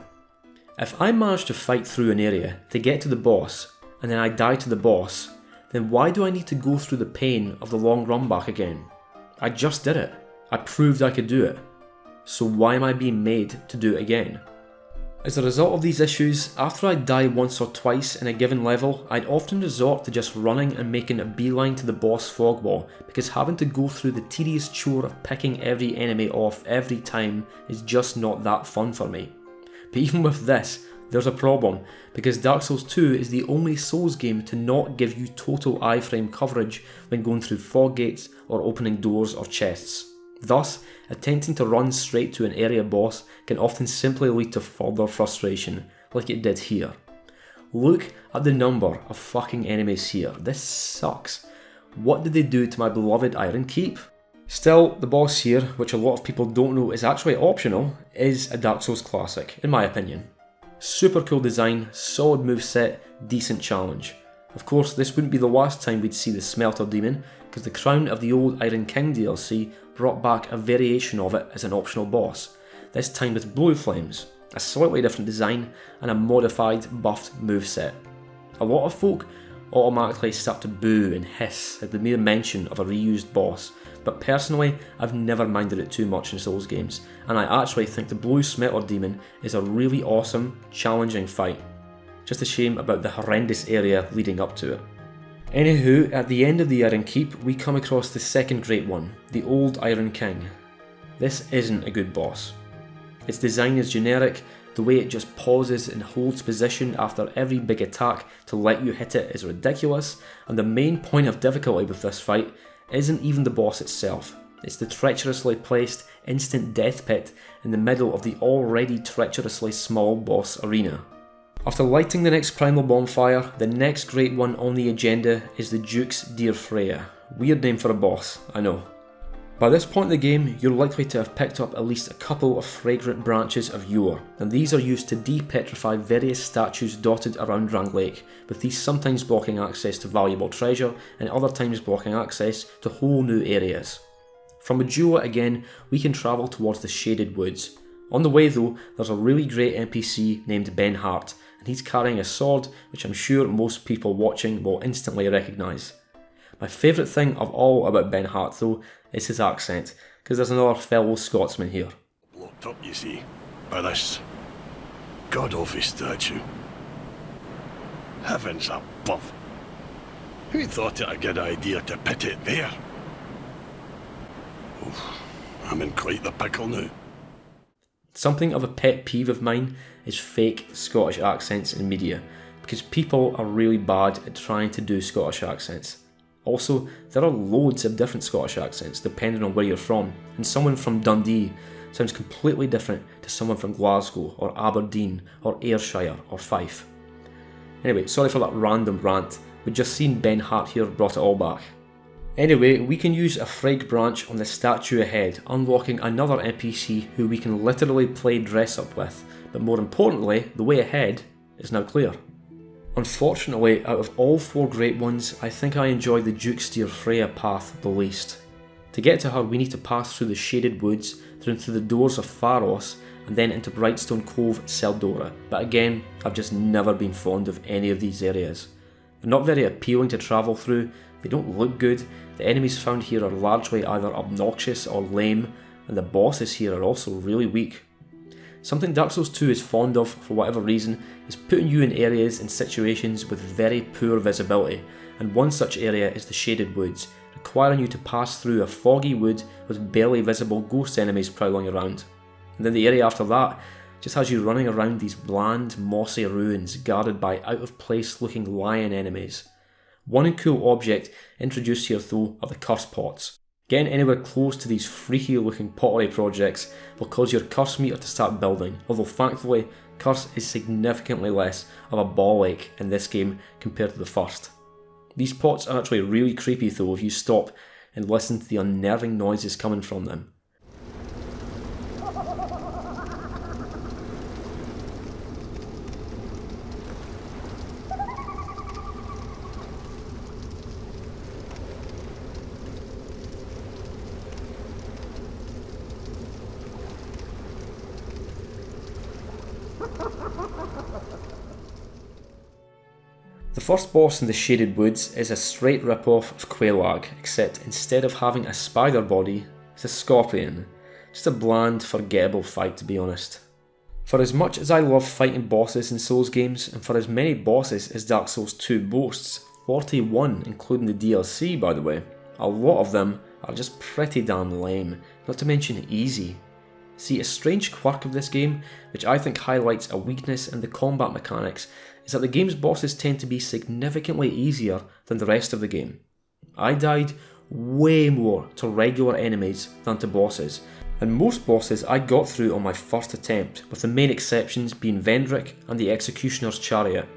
If I manage to fight through an area to get to the boss, and then I die to the boss, then why do I need to go through the pain of the long runback again? I just did it. I proved I could do it. So why am I being made to do it again? As a result of these issues, after I'd die once or twice in a given level, I'd often resort to just running and making a beeline to the boss fog wall, because having to go through the tedious chore of picking every enemy off every time is just not that fun for me. But even with this, there's a problem, because Dark Souls 2 is the only Souls game to not give you total iframe coverage when going through fog gates or opening doors or chests. Thus, attempting to run straight to an area boss can often simply lead to further frustration, like it did here. Look at the number of fucking enemies here, this sucks. What did they do to my beloved Iron Keep? Still, the boss here, which a lot of people don't know is actually optional, is a Dark Souls classic, in my opinion. Super cool design, solid moveset, decent challenge. Of course, this wouldn't be the last time we'd see the Smelter Demon, because the Crown of the Old Iron King DLC brought back a variation of it as an optional boss, this time with blue flames, a slightly different design and a modified, buffed moveset. A lot of folk automatically start to boo and hiss at the mere mention of a reused boss, but personally I've never minded it too much in Souls games, and I actually think the Blue Smelter Demon is a really awesome, challenging fight. Just a shame about the horrendous area leading up to it. Anywho, at the end of the Iron Keep, we come across the second great one, the Old Iron King. This isn't a good boss. Its design is generic, the way it just pauses and holds position after every big attack to let you hit it is ridiculous, and the main point of difficulty with this fight isn't even the boss itself. It's the treacherously placed instant death pit in the middle of the already treacherously small boss arena. After lighting the next primal bonfire, the next great one on the agenda is the Duke's Dear Freja. Weird name for a boss, I know. By this point in the game, you're likely to have picked up at least a couple of fragrant branches of yore, and these are used to de-petrify various statues dotted around Drangleic, with these sometimes blocking access to valuable treasure and other times blocking access to whole new areas. From Majula again, we can travel towards the Shaded Woods. On the way though, there's a really great NPC named Ben Hart, and he's carrying a sword which I'm sure most people watching will instantly recognise. My favourite thing of all about Ben Hart though is his accent, because there's another fellow Scotsman here. Locked up, you see, by this god-awful statue. Heavens above! Who thought it a good idea to put it there? Oof, I'm in quite the pickle now. Something of a pet peeve of mine is fake Scottish accents in media, because people are really bad at trying to do Scottish accents. Also, there are loads of different Scottish accents depending on where you're from, and someone from Dundee sounds completely different to someone from Glasgow or Aberdeen or Ayrshire or Fife. Anyway, sorry for that random rant, but just seeing Ben Hart here brought it all back. Anyway, we can use a Frigg branch on the statue ahead, unlocking another NPC who we can literally play dress up with, but more importantly, the way ahead is now clear. Unfortunately, out of all 4 great ones, I think I enjoy the Duke's Dear Freja path the least. To get to her, we need to pass through the Shaded Woods, through the doors of Pharos, and then into Brightstone Cove, Seldora, but again, I've just never been fond of any of these areas. They're not very appealing to travel through, they don't look good, the enemies found here are largely either obnoxious or lame, and the bosses here are also really weak. Something Dark Souls 2 is fond of, for whatever reason, is putting you in areas and situations with very poor visibility, and one such area is the Shaded Woods, requiring you to pass through a foggy wood with barely visible ghost enemies prowling around. And then the area after that just has you running around these bland, mossy ruins guarded by out-of-place looking lion enemies. One cool object introduced here though are the curse pots. Getting anywhere close to these freaky looking pottery projects will cause your curse meter to start building, although thankfully curse is significantly less of a ball ache in this game compared to the first. These pots are actually really creepy though if you stop and listen to the unnerving noises coming from them. The first boss in the Shaded Woods is a straight rip-off of Quelaag, except instead of having a spider body, it's a scorpion. Just a bland, forgettable fight to be honest. For as much as I love fighting bosses in Souls games, and for as many bosses as Dark Souls 2 boasts, 41 including the DLC by the way, a lot of them are just pretty damn lame, not to mention easy. See, a strange quirk of this game, which I think highlights a weakness in the combat mechanics, is that the game's bosses tend to be significantly easier than the rest of the game. I died way more to regular enemies than to bosses, and most bosses I got through on my first attempt, with the main exceptions being Vendrick and the Executioner's Chariot.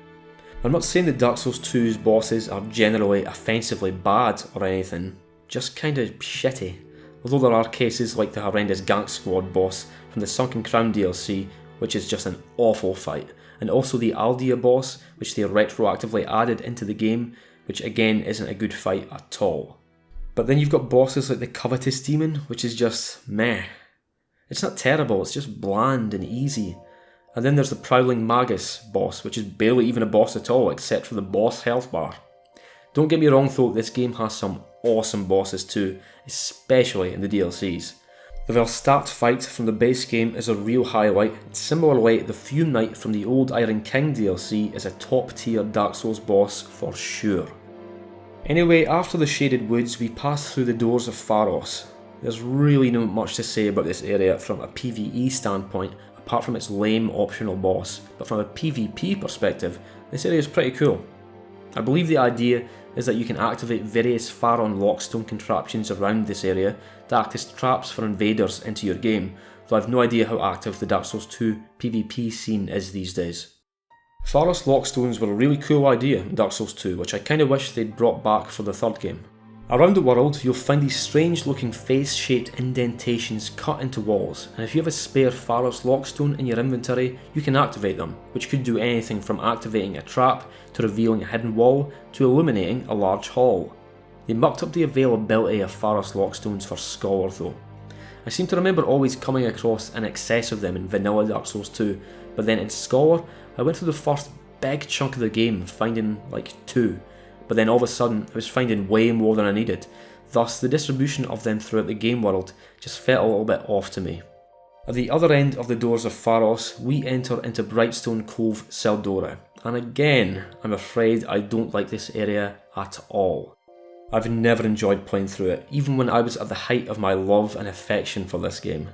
I'm not saying that Dark Souls 2's bosses are generally offensively bad or anything, just kinda shitty. Although there are cases like the horrendous Gank Squad boss from the Sunken DLC, which is just an awful fight, and also the Aldia boss, which they retroactively added into the game, which again isn't a good fight at all. But then you've got bosses like the Covetous Demon, which is just meh. It's not terrible, it's just bland and easy. And then there's the Prowling Magus boss, which is barely even a boss at all, except for the boss health bar. Don't get me wrong though, this game has some awesome bosses too, especially in the DLCs. The Velstadt fight from the base game is a real highlight, and similarly the Fume Knight from the old Iron King DLC is a top tier Dark Souls boss for sure. Anyway, after the Shaded Woods we pass through the doors of Pharos. There's really not much to say about this area from a PvE standpoint, apart from its lame optional boss, but from a PvP perspective, this area is pretty cool. I believe the idea is that you can activate various Pharon lockstone contraptions around this area to act as traps for invaders into your game, though I have no idea how active the Dark Souls 2 PvP scene is these days. Pharos lockstones were a really cool idea in Dark Souls 2, which I kinda wish they'd brought back for the third game. Around the world, you'll find these strange looking face-shaped indentations cut into walls, and if you have a spare Pharos lockstone in your inventory, you can activate them, which could do anything from activating a trap, to revealing a hidden wall, to illuminating a large hall. They mucked up the availability of Pharos lockstones for Scholar though. I seem to remember always coming across an excess of them in vanilla Dark Souls 2, but then in Scholar, I went through the first big chunk of the game finding like 2. But then all of a sudden I was finding way more than I needed, thus the distribution of them throughout the game world just felt a little bit off to me. At the other end of the doors of Pharos, we enter into Brightstone Cove Seldora, and again, I'm afraid I don't like this area at all. I've never enjoyed playing through it, even when I was at the height of my love and affection for this game.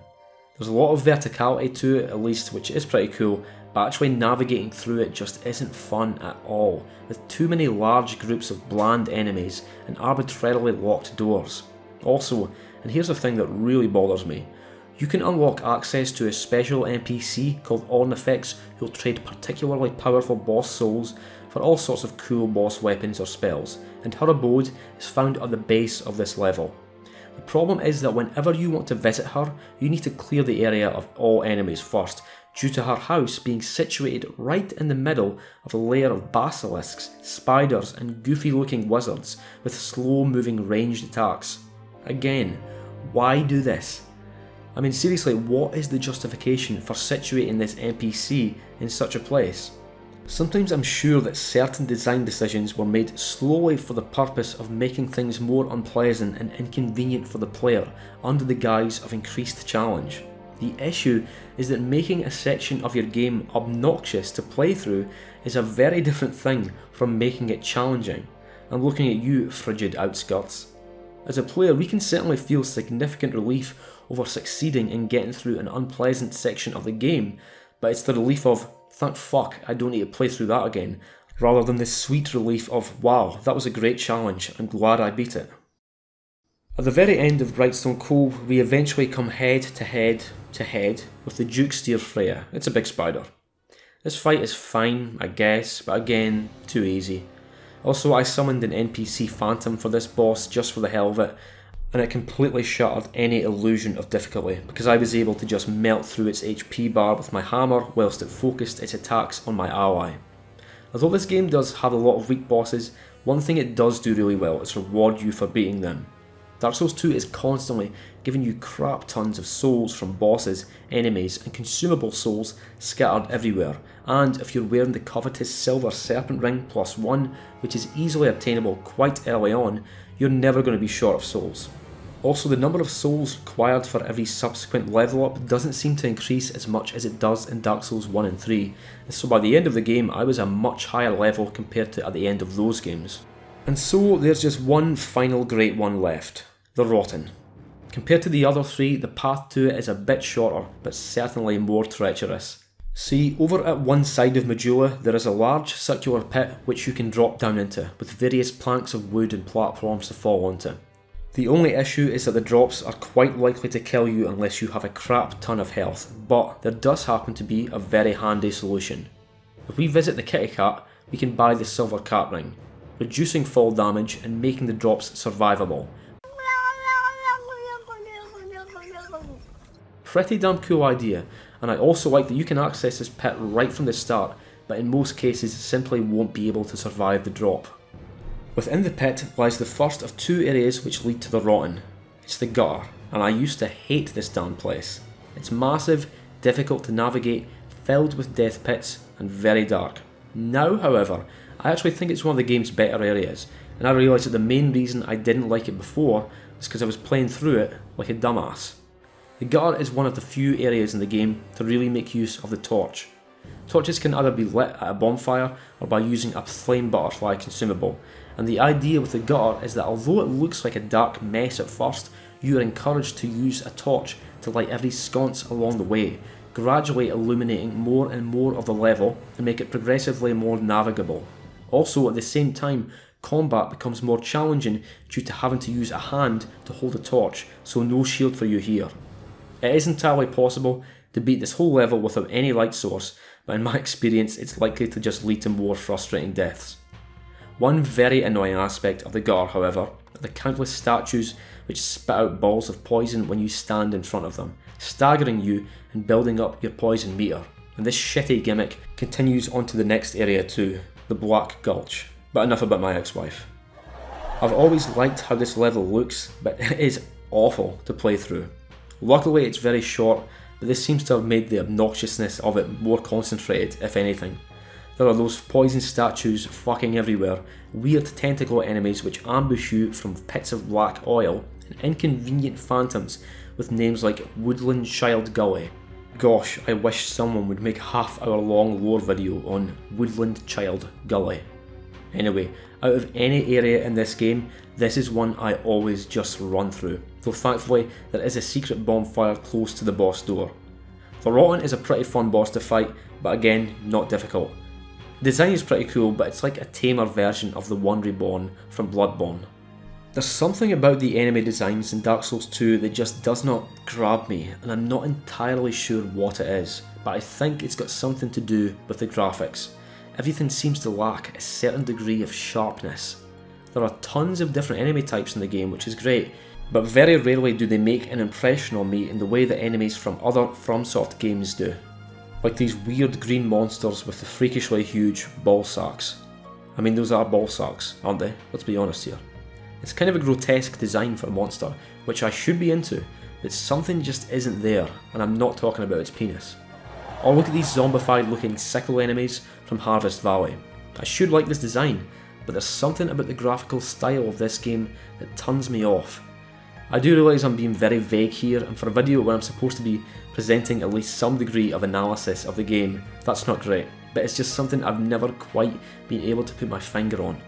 There's a lot of verticality to it at least, which is pretty cool, but actually navigating through it just isn't fun at all, with too many large groups of bland enemies and arbitrarily locked doors. Also, and here's the thing that really bothers me, you can unlock access to a special NPC called Ornifex who'll trade particularly powerful boss souls for all sorts of cool boss weapons or spells, and her abode is found at the base of this level. The problem is that whenever you want to visit her, you need to clear the area of all enemies first, due to her house being situated right in the middle of a layer of basilisks, spiders and goofy looking wizards with slow moving ranged attacks. Again, why do this? I mean seriously, what is the justification for situating this NPC in such a place? Sometimes I'm sure that certain design decisions were made slowly for the purpose of making things more unpleasant and inconvenient for the player under the guise of increased challenge. The issue is that making a section of your game obnoxious to play through is a very different thing from making it challenging. I'm looking at you, frigid outskirts. As a player, we can certainly feel significant relief over succeeding in getting through an unpleasant section of the game, but it's the relief of, thank fuck, I don't need to play through that again, rather than the sweet relief of, wow, that was a great challenge, I'm glad I beat it. At the very end of Brightstone Cove, we eventually come head to head with the Duke Steer Freja. It's a big spider. This fight is fine, I guess, but again, too easy. Also, I summoned an NPC Phantom for this boss just for the hell of it, and it completely shattered any illusion of difficulty because I was able to just melt through its HP bar with my hammer whilst it focused its attacks on my ally. Although this game does have a lot of weak bosses, one thing it does do really well is reward you for beating them. Dark Souls 2 is constantly giving you crap tons of souls from bosses, enemies and consumable souls scattered everywhere, and if you're wearing the covetous Silver Serpent Ring +1, which is easily obtainable quite early on, you're never going to be short of souls. Also, the number of souls required for every subsequent level up doesn't seem to increase as much as it does in Dark Souls 1 and 3, and so by the end of the game I was a much higher level compared to at the end of those games. And so there's just one final great one left, the Rotten. Compared to the other three, the path to it is a bit shorter, but certainly more treacherous. See, over at one side of Majula there is a large circular pit which you can drop down into, with various planks of wood and platforms to fall onto. The only issue is that the drops are quite likely to kill you unless you have a crap ton of health, but there does happen to be a very handy solution. If we visit the kitty cat, we can buy the Silver Cat Ring, reducing fall damage and making the drops survivable. Pretty damn cool idea, and I also like that you can access this pit right from the start, but in most cases simply won't be able to survive the drop. Within the pit lies the first of two areas which lead to the Rotten. It's the gutter, and I used to hate this damn place. It's massive, difficult to navigate, filled with death pits, and very dark. Now, however, I actually think it's one of the game's better areas, and I realised that the main reason I didn't like it before was because I was playing through it like a dumbass. The gutter is one of the few areas in the game to really make use of the torch. Torches can either be lit at a bonfire or by using a flame butterfly consumable, and the idea with the gutter is that although it looks like a dark mess at first, you are encouraged to use a torch to light every sconce along the way, gradually illuminating more and more of the level and make it progressively more navigable. Also, at the same time, combat becomes more challenging due to having to use a hand to hold a torch, so no shield for you here. It is entirely possible to beat this whole level without any light source, but in my experience it's likely to just lead to more frustrating deaths. One very annoying aspect of the gutter, however, are the countless statues which spit out balls of poison when you stand in front of them, staggering you and building up your poison meter. And this shitty gimmick continues onto the next area too, the Black Gulch. But enough about my ex-wife. I've always liked how this level looks, but it is awful to play through. Luckily it's very short, but this seems to have made the obnoxiousness of it more concentrated, if anything. There are those poison statues fucking everywhere, weird tentacle enemies which ambush you from pits of black oil, and inconvenient phantoms with names like Woodland Child Gully. Gosh, I wish someone would make half-hour-long lore video on Woodland Child Gully. Anyway, out of any area in this game, this is one I always just run through, though thankfully there is a secret bonfire close to the boss door. The Rotten is a pretty fun boss to fight, but again, not difficult. The design is pretty cool, but it's like a tamer version of the one reborn from Bloodborne. There's something about the enemy designs in Dark Souls 2 that just does not grab me, and I'm not entirely sure what it is, but I think it's got something to do with the graphics. Everything seems to lack a certain degree of sharpness. There are tons of different enemy types in the game, which is great, but very rarely do they make an impression on me in the way that enemies from other FromSoft games do. Like these weird green monsters with the freakishly huge ball sacks. I mean, those are ball sacks, aren't they? Let's be honest here. It's kind of a grotesque design for a monster, which I should be into, but something just isn't there, and I'm not talking about its penis. Or look at these zombified looking sickle enemies from Harvest Valley. I should like this design, but there's something about the graphical style of this game that turns me off. I do realise I'm being very vague here, and for a video where I'm supposed to be presenting at least some degree of analysis of the game, that's not great, but it's just something I've never quite been able to put my finger on.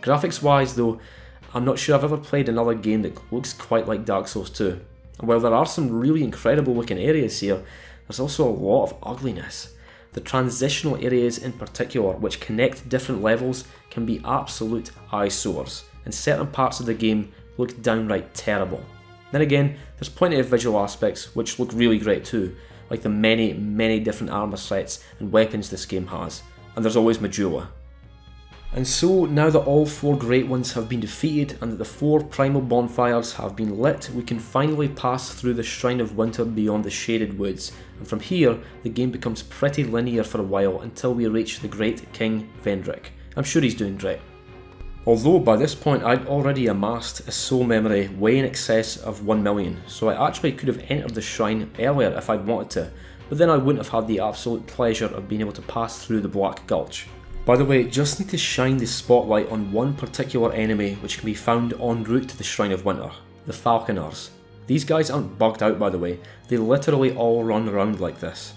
Graphics wise though, I'm not sure I've ever played another game that looks quite like Dark Souls 2. And while there are some really incredible looking areas here, there's also a lot of ugliness. The transitional areas in particular, which connect different levels, can be absolute eyesores, and certain parts of the game look downright terrible. Then again, there's plenty of visual aspects which look really great too, like the many different armour sets and weapons this game has, and there's always Majula. And so, now that all 4 Great Ones have been defeated and that the 4 primal bonfires have been lit, we can finally pass through the Shrine of Winter beyond the Shaded Woods, and from here, the game becomes pretty linear for a while until we reach the Great King Vendrick. I'm sure he's doing great. Although by this point I'd already amassed a soul memory way in excess of 1 million, so I actually could have entered the shrine earlier if I'd wanted to, but then I wouldn't have had the absolute pleasure of being able to pass through the Black Gulch. By the way, just need to shine the spotlight on one particular enemy which can be found en route to the Shrine of Winter, the Falconers. These guys aren't bugged out by the way, they literally all run around like this.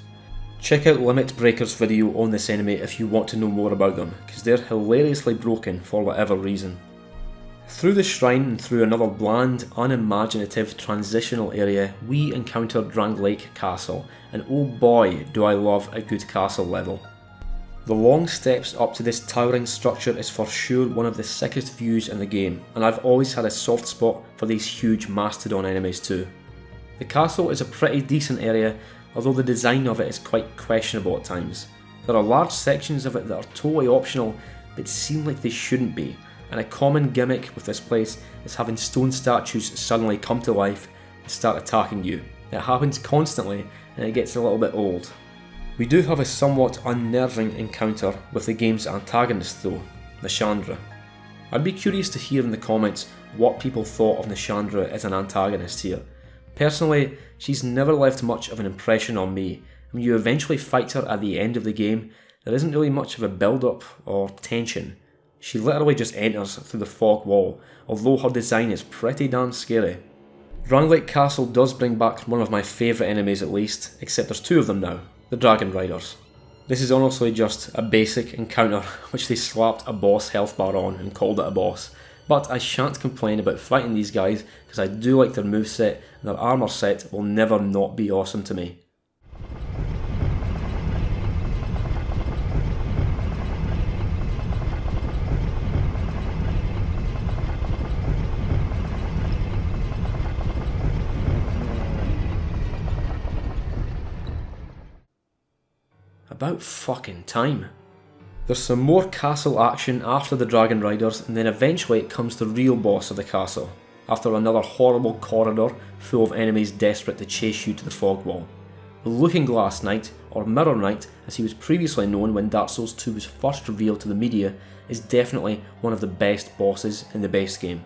Check out Limit Breaker's video on this enemy if you want to know more about them, because they're hilariously broken for whatever reason. Through the shrine and through another bland, unimaginative transitional area, we encounter Drangleic Castle, and oh boy do I love a good castle level. The long steps up to this towering structure is for sure one of the sickest views in the game, and I've always had a soft spot for these huge mastodon enemies too. The castle is a pretty decent area, although the design of it is quite questionable at times. There are large sections of it that are totally optional, but seem like they shouldn't be, and a common gimmick with this place is having stone statues suddenly come to life and start attacking you. It happens constantly, and it gets a little bit old. We do have a somewhat unnerving encounter with the game's antagonist though, Nashandra. I'd be curious to hear in the comments what people thought of Nashandra as an antagonist here. Personally, she's never left much of an impression on me. When you eventually fight her at the end of the game, there isn't really much of a build-up or tension. She literally just enters through the fog wall, although her design is pretty damn scary. Drangleic Castle does bring back one of my favourite enemies at least, except there's 2 of them now, the Dragon Riders. This is honestly just a basic encounter which they slapped a boss health bar on and called it a boss. But I shan't complain about fighting these guys because I do like their moveset, and their armour set will never not be awesome to me. About fucking time. There's some more castle action after the Dragon Riders, and then eventually it comes to the real boss of the castle, after another horrible corridor full of enemies desperate to chase you to the fog wall. The Looking Glass Knight, or Mirror Knight as he was previously known when Dark Souls 2 was first revealed to the media, is definitely one of the best bosses in the base game.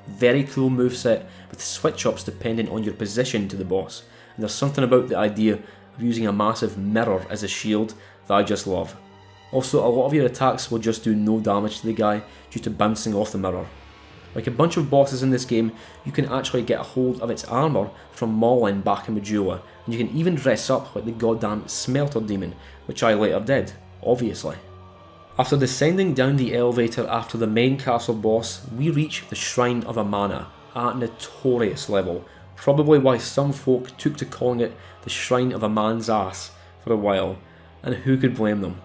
Very cool moveset with switch ups depending on your position to the boss, and there's something about the idea of using a massive mirror as a shield that I just love. Also, a lot of your attacks will just do no damage to the guy due to bouncing off the mirror. Like a bunch of bosses in this game, you can actually get a hold of its armour from mauling back in Majula, and you can even dress up like the goddamn Smelter Demon, which I later did, obviously. After descending down the elevator after the main castle boss, we reach the Shrine of Amana, a notorious level, probably why some folk took to calling it the Shrine of a Man's Ass for a while, and who could blame them?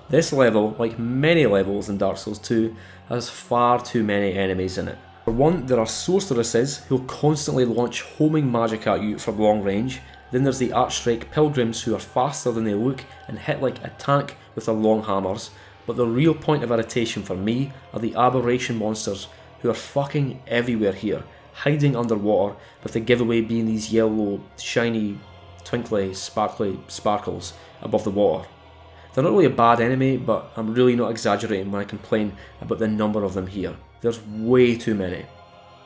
This level, like many levels in Dark Souls 2, has far too many enemies in it. For one, there are sorceresses who'll constantly launch homing magic at you from long range. Then there's the Archstrike pilgrims who are faster than they look and hit like a tank with their long hammers. But the real point of irritation for me are the aberration monsters who are fucking everywhere here, hiding underwater, with the giveaway being these yellow, shiny, twinkly, sparkly sparkles above the water. They're not really a bad enemy, but I'm really not exaggerating when I complain about the number of them here. There's way too many.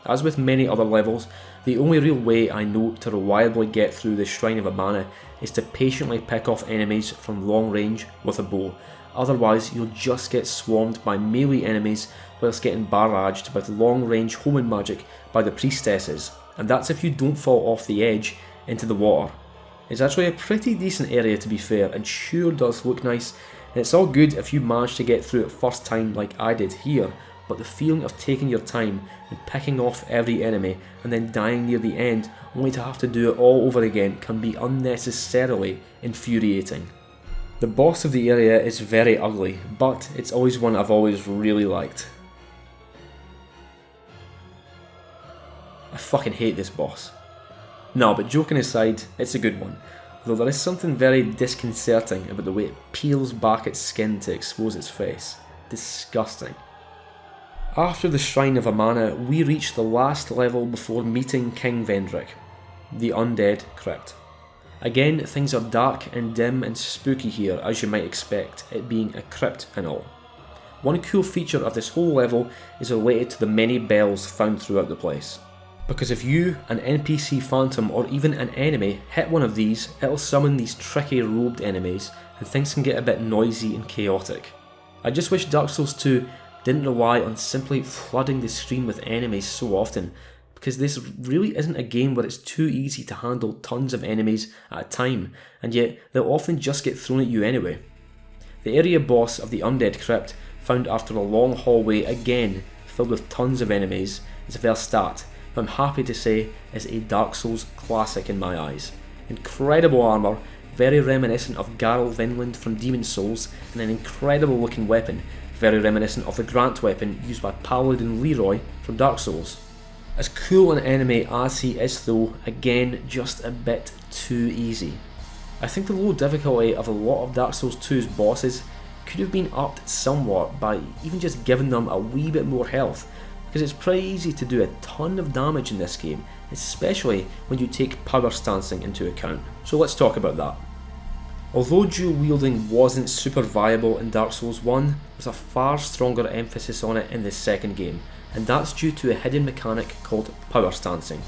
As with many other levels, the only real way I know to reliably get through the Shrine of Amana is to patiently pick off enemies from long range with a bow. Otherwise, you'll just get swarmed by melee enemies whilst getting barraged with long range homing magic by the priestesses. and that's if you don't fall off the edge into the water. It's actually a pretty decent area to be fair, and sure does look nice, and it's all good if you manage to get through it first time like I did here, but the feeling of taking your time and picking off every enemy and then dying near the end only to have to do it all over again can be unnecessarily infuriating. The boss of the area is very ugly, but it's always one I've always really liked. I fucking hate this boss. No, but joking aside, it's a good one, though there is something very disconcerting about the way it peels back its skin to expose its face. Disgusting. After the Shrine of Amana, we reach the last level before meeting King Vendrick, the Undead Crypt. Again, things are dark and dim and spooky here, as you might expect, it being a crypt and all. One cool feature of this whole level is related to the many bells found throughout the place. Because if you, an NPC phantom, or even an enemy hit one of these, it'll summon these tricky robed enemies, and things can get a bit noisy and chaotic. I just wish Dark Souls 2 didn't rely on simply flooding the screen with enemies so often, because this really isn't a game where it's too easy to handle tons of enemies at a time, and yet they'll often just get thrown at you anyway. The area boss of the Undead Crypt, found after a long hallway again filled with tons of enemies, is Verstadt, who I'm happy to say is a Dark Souls classic in my eyes. Incredible armour, very reminiscent of Garl Vinland from Demon Souls, and an incredible looking weapon, very reminiscent of the Grant weapon used by Paladin Leroy from Dark Souls. As cool an enemy as he is though, again just a bit too easy. I think the low difficulty of a lot of Dark Souls 2's bosses could have been upped somewhat by even just giving them a wee bit more health, because it's pretty easy to do a ton of damage in this game, especially when you take power stancing into account. So let's talk about that. Although dual wielding wasn't super viable in Dark Souls 1, there's a far stronger emphasis on it in the second game, and that's due to a hidden mechanic called power stancing.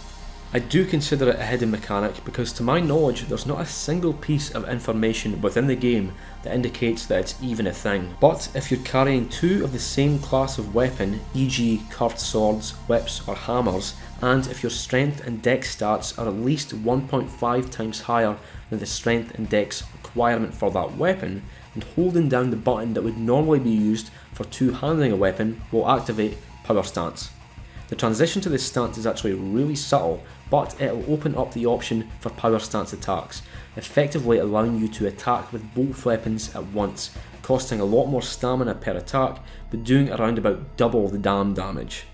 I do consider it a hidden mechanic because to my knowledge there's not a single piece of information within the game that indicates that it's even a thing. But if you're carrying two of the same class of weapon, e.g. curved swords, whips or hammers, and if your strength and dex stats are at least 1.5 times higher than the strength and dex requirement for that weapon, and holding down the button that would normally be used for two-handling a weapon will activate power stance. The transition to this stance is actually really subtle, but it'll open up the option for power stance attacks, effectively allowing you to attack with both weapons at once, costing a lot more stamina per attack, but doing around about double the damage.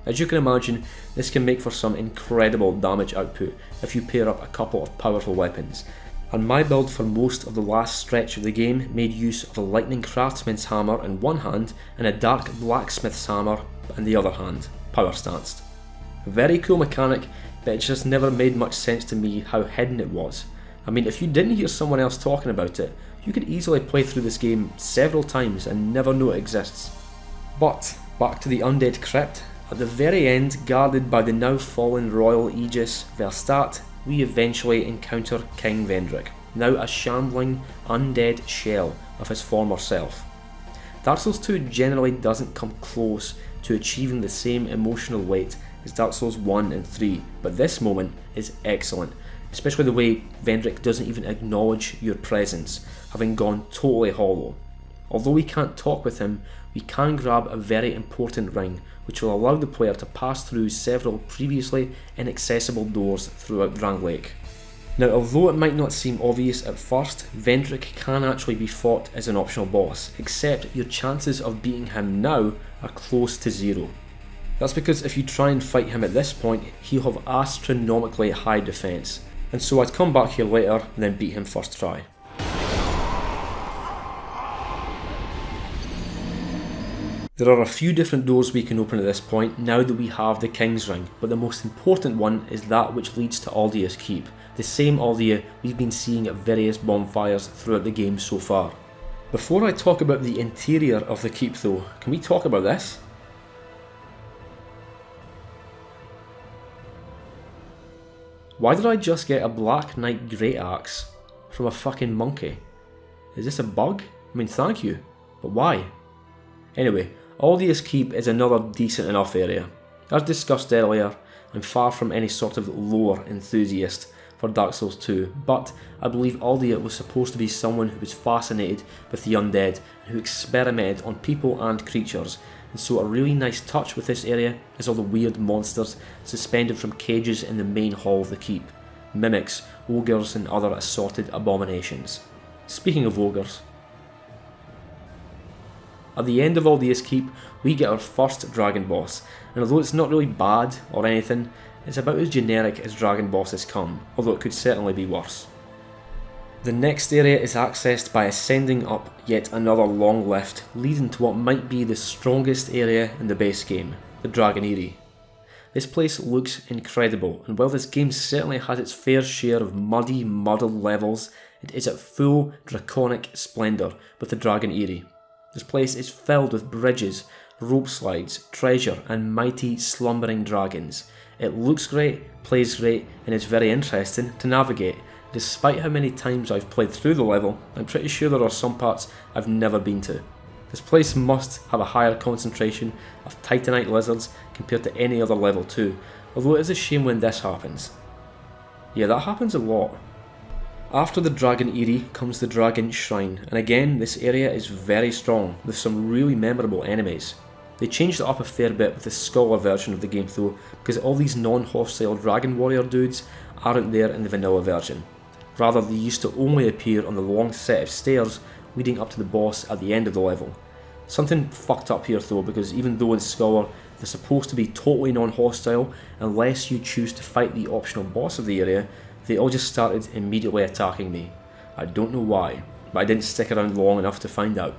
As you can imagine, this can make for some incredible damage output if you pair up a couple of powerful weapons, and my build for most of the last stretch of the game made use of a lightning craftsman's hammer in one hand and a dark blacksmith's hammer in the other hand, power stanced. A very cool mechanic, but it just never made much sense to me how hidden it was. I mean, if you didn't hear someone else talking about it, you could easily play through this game several times and never know it exists. But, back to the Undead Crypt, at the very end, guarded by the now fallen royal Aegis Verstadt, we eventually encounter King Vendrick, now a shambling, undead shell of his former self. Dark Souls 2 generally doesn't come close to achieving the same emotional weight as Dark Souls 1 and 3, but this moment is excellent, especially the way Vendrick doesn't even acknowledge your presence, having gone totally hollow. Although we can't talk with him, we can grab a very important ring, which will allow the player to pass through several previously inaccessible doors throughout Drangleic. Now, although it might not seem obvious at first, Vendrick can actually be fought as an optional boss, except your chances of beating him now are close to zero. That's because if you try and fight him at this point, he'll have astronomically high defense, and so I'd come back here later and then beat him first try. There are a few different doors we can open at this point now that we have the King's Ring, but the most important one is that which leads to Aldia's Keep, the same Aldia we've been seeing at various bonfires throughout the game so far. Before I talk about the interior of the keep though, can we talk about this? Why did I just get a Black Knight Great Axe from a fucking monkey? Is this a bug? I mean, thank you, but why? Anyway, Aldia's Keep is another decent enough area. As discussed earlier, I'm far from any sort of lore enthusiast for Dark Souls 2, but I believe Aldia was supposed to be someone who was fascinated with the undead and who experimented on people and creatures, and so a really nice touch with this area is all the weird monsters suspended from cages in the main hall of the keep, mimics, ogres and other assorted abominations. Speaking of ogres, at the end of Aldia's keep we get our first dragon boss, and although it's not really bad or anything, it's about as generic as dragon bosses come, although it could certainly be worse. The next area is accessed by ascending up yet another long lift, leading to what might be the strongest area in the base game, the Dragon Aerie. This place looks incredible, and while this game certainly has its fair share of muddy, muddled levels, it is at full draconic splendour with the Dragon Aerie. This place is filled with bridges, rope slides, treasure and mighty slumbering dragons. It looks great, plays great, and it's very interesting to navigate. Despite how many times I've played through the level, I'm pretty sure there are some parts I've never been to. This place must have a higher concentration of titanite lizards compared to any other level too, although it is a shame when this happens. Yeah, that happens a lot. After the Dragon Aerie comes the Dragon Shrine, and again this area is very strong, with some really memorable enemies. They changed it up a fair bit with the Scholar version of the game though, because all these non-hostile Dragon Warrior dudes aren't there in the vanilla version. Rather, they used to only appear on the long set of stairs leading up to the boss at the end of the level. Something fucked up here though, because even though in Scholar they're supposed to be totally non-hostile unless you choose to fight the optional boss of the area, they all just started immediately attacking me. I don't know why, but I didn't stick around long enough to find out.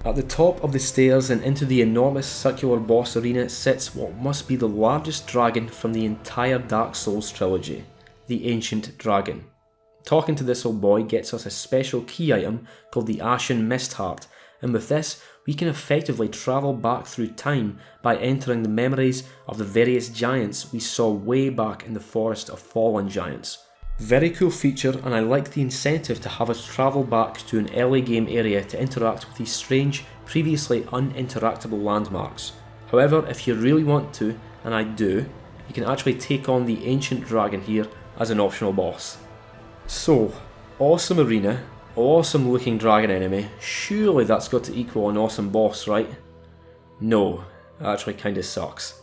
At the top of the stairs and into the enormous circular boss arena sits what must be the largest dragon from the entire Dark Souls trilogy, the Ancient Dragon. Talking to this old boy gets us a special key item called the Ashen Mist Heart, and with this we can effectively travel back through time by entering the memories of the various giants we saw way back in the Forest of Fallen Giants. Very cool feature, and I like the incentive to have us travel back to an early game area to interact with these strange, previously uninteractable landmarks. However, if you really want to, and I do, you can actually take on the Ancient Dragon here as an optional boss. So, awesome arena, awesome looking dragon enemy, surely that's got to equal an awesome boss, right? No, it actually kinda sucks.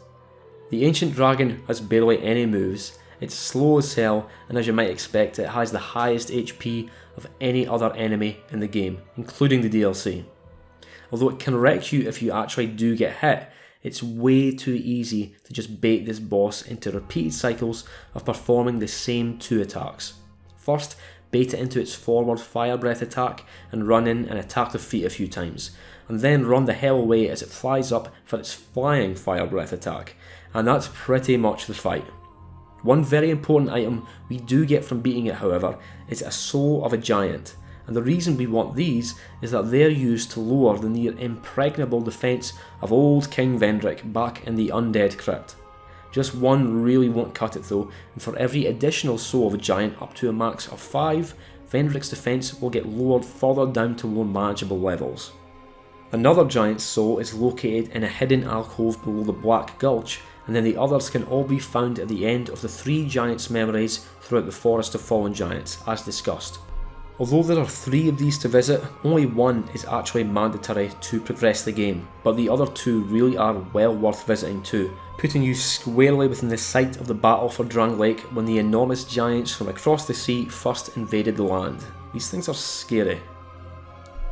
The Ancient Dragon has barely any moves, it's slow as hell, and as you might expect, it has the highest HP of any other enemy in the game, including the DLC. Although it can wreck you if you actually do get hit, it's way too easy to just bait this boss into repeated cycles of performing the same two attacks. First, bait it into its forward fire breath attack and run in and attack the feet a few times, and then run the hell away as it flies up for its flying fire breath attack, and that's pretty much the fight. One very important item we do get from beating it, however, is a soul of a giant, and the reason we want these is that they're used to lower the near impregnable defence of old King Vendrick back in the Undead Crypt. Just one really won't cut it though, and for every additional soul of a giant up to a max of 5, Vendrick's defence will get lowered further down to more manageable levels. Another giant's soul is located in a hidden alcove below the Black Gulch, and then the others can all be found at the end of the 3 giants' memories throughout the Forest of Fallen Giants, as discussed. Although there are 3 of these to visit, only one is actually mandatory to progress the game, but the other 2 really are well worth visiting too, putting you squarely within the sight of the battle for Drangleic when the enormous giants from across the sea first invaded the land. These things are scary.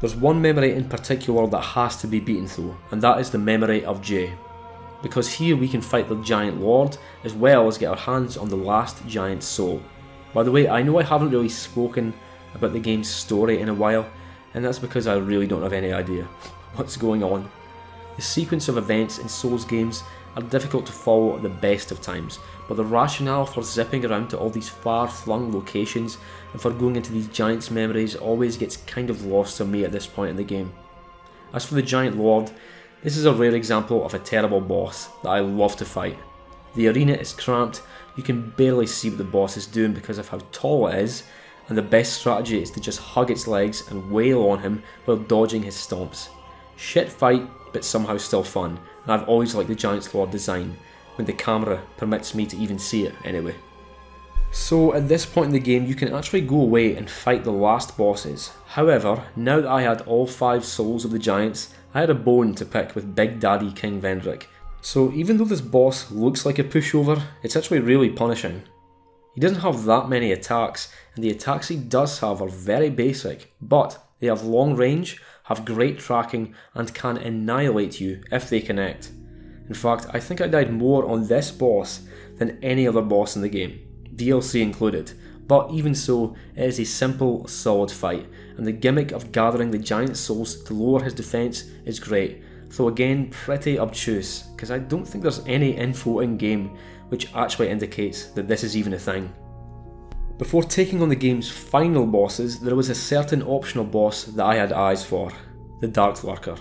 There's one memory in particular that has to be beaten though, and that is the memory of Jay. Because here we can fight the Giant Lord, as well as get our hands on the last giant soul. By the way, I know I haven't really spoken about the game's story in a while, and that's because I really don't have any idea what's going on. The sequence of events in Souls games are difficult to follow at the best of times, but the rationale for zipping around to all these far-flung locations and for going into these giants' memories always gets kind of lost to me at this point in the game. As for the Giant Lord, this is a rare example of a terrible boss that I love to fight. The arena is cramped, you can barely see what the boss is doing because of how tall it is, and the best strategy is to just hug its legs and wail on him while dodging his stomps. Shit fight, but somehow still fun, and I've always liked the Giant Lord design. when the camera permits me to even see it anyway. So at this point in the game you can actually go away and fight the last bosses. However, now that I had all 5 souls of the giants, I had a bone to pick with Big Daddy King Vendrick. So even though this boss looks like a pushover, it's actually really punishing. He doesn't have that many attacks, and the attacks he does have are very basic, but they have long range, have great tracking, and can annihilate you if they connect. In fact, I think I died more on this boss than any other boss in the game, DLC included, but even so, it is a simple, solid fight, and the gimmick of gathering the giant souls to lower his defense is great, though again pretty obtuse, because I don't think there's any info in game which actually indicates that this is even a thing. Before taking on the game's final bosses, there was a certain optional boss that I had eyes for, the Darklurker.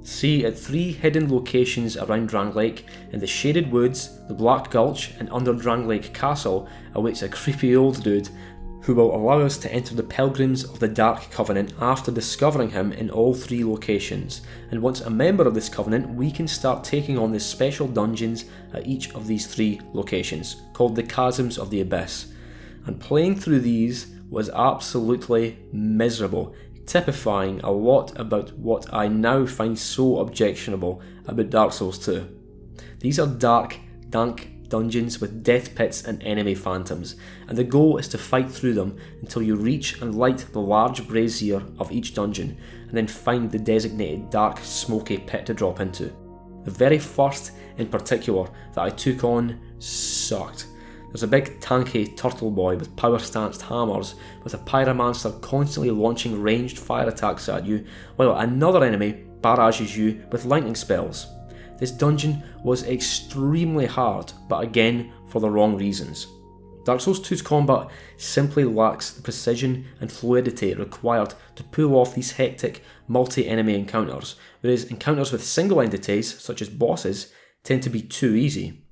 See, at 3 hidden locations around Drangleic, in the Shaded Woods, the Black Gulch, and under Drangleic Castle, awaits a creepy old dude who will allow us to enter the Pilgrims of the Dark Covenant after discovering him in all 3 locations, and once a member of this covenant we can start taking on the special dungeons at each of these 3 locations, called the Chasms of the Abyss, and playing through these was absolutely miserable, typifying a lot about what I now find so objectionable about Dark Souls 2. These are dark, dank dungeons with death pits and enemy phantoms, and the goal is to fight through them until you reach and light the large brazier of each dungeon, and then find the designated dark, smoky pit to drop into. The very first in particular that I took on sucked. There's a big tanky turtle boy with power stanced hammers with a pyromancer constantly launching ranged fire attacks at you, while another enemy barrages you with lightning spells. This dungeon was extremely hard, but again for the wrong reasons. Dark Souls 2's combat simply lacks the precision and fluidity required to pull off these hectic multi-enemy encounters, whereas encounters with single entities, such as bosses, tend to be too easy.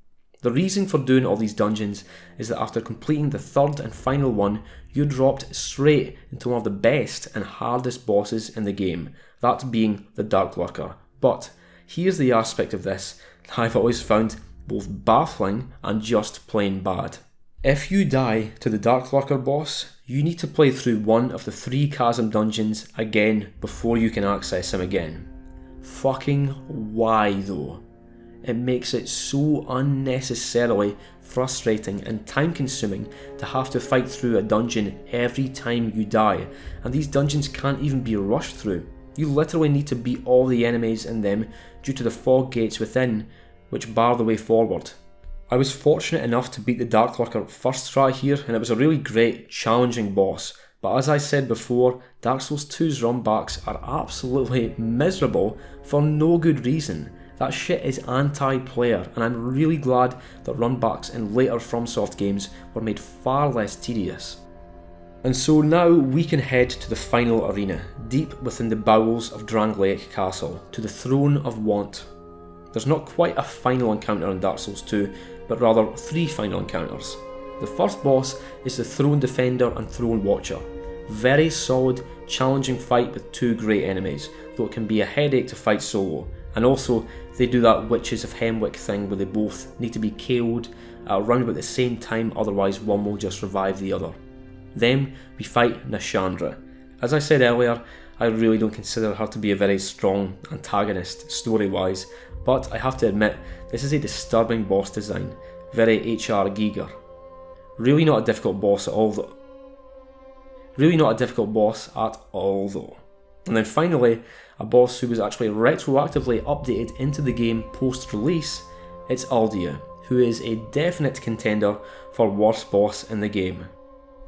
The reason for doing all these dungeons is that after completing the 3rd and final one, you're dropped straight into one of the best and hardest bosses in the game, that being the Darklurker. But here's the aspect of this that I've always found both baffling and just plain bad. If you die to the Darklurker boss, you need to play through one of the 3 chasm dungeons again before you can access him again. Fucking why though? It makes it so unnecessarily frustrating and time consuming to have to fight through a dungeon every time you die, and these dungeons can't even be rushed through. You literally need to beat all the enemies in them due to the fog gates within, which bar the way forward. I was fortunate enough to beat the Darklurker first try here, and it was a really great, challenging boss, but as I said before, Dark Souls 2's runbacks are absolutely miserable for no good reason. That shit is anti-player, and I'm really glad that runbacks in later FromSoft games were made far less tedious. And so now we can head to the final arena, deep within the bowels of Drangleic Castle, to the Throne of Want. There's not quite a final encounter in Dark Souls 2, but rather 3 final encounters. The first boss is the Throne Defender and Throne Watcher. Very solid, challenging fight with 2 great enemies, though it can be a headache to fight solo. And also, they do that Witches of Hemwick thing where they both need to be KO'd around about the same time, otherwise one will just revive the other. Then we fight Nashandra. As I said earlier, I really don't consider her to be a very strong antagonist story-wise, but I have to admit, this is a disturbing boss design, very HR Giger. Really not a difficult boss at all though. And then finally, a boss who was actually retroactively updated into the game post-release, it's Aldia, who is a definite contender for worst boss in the game.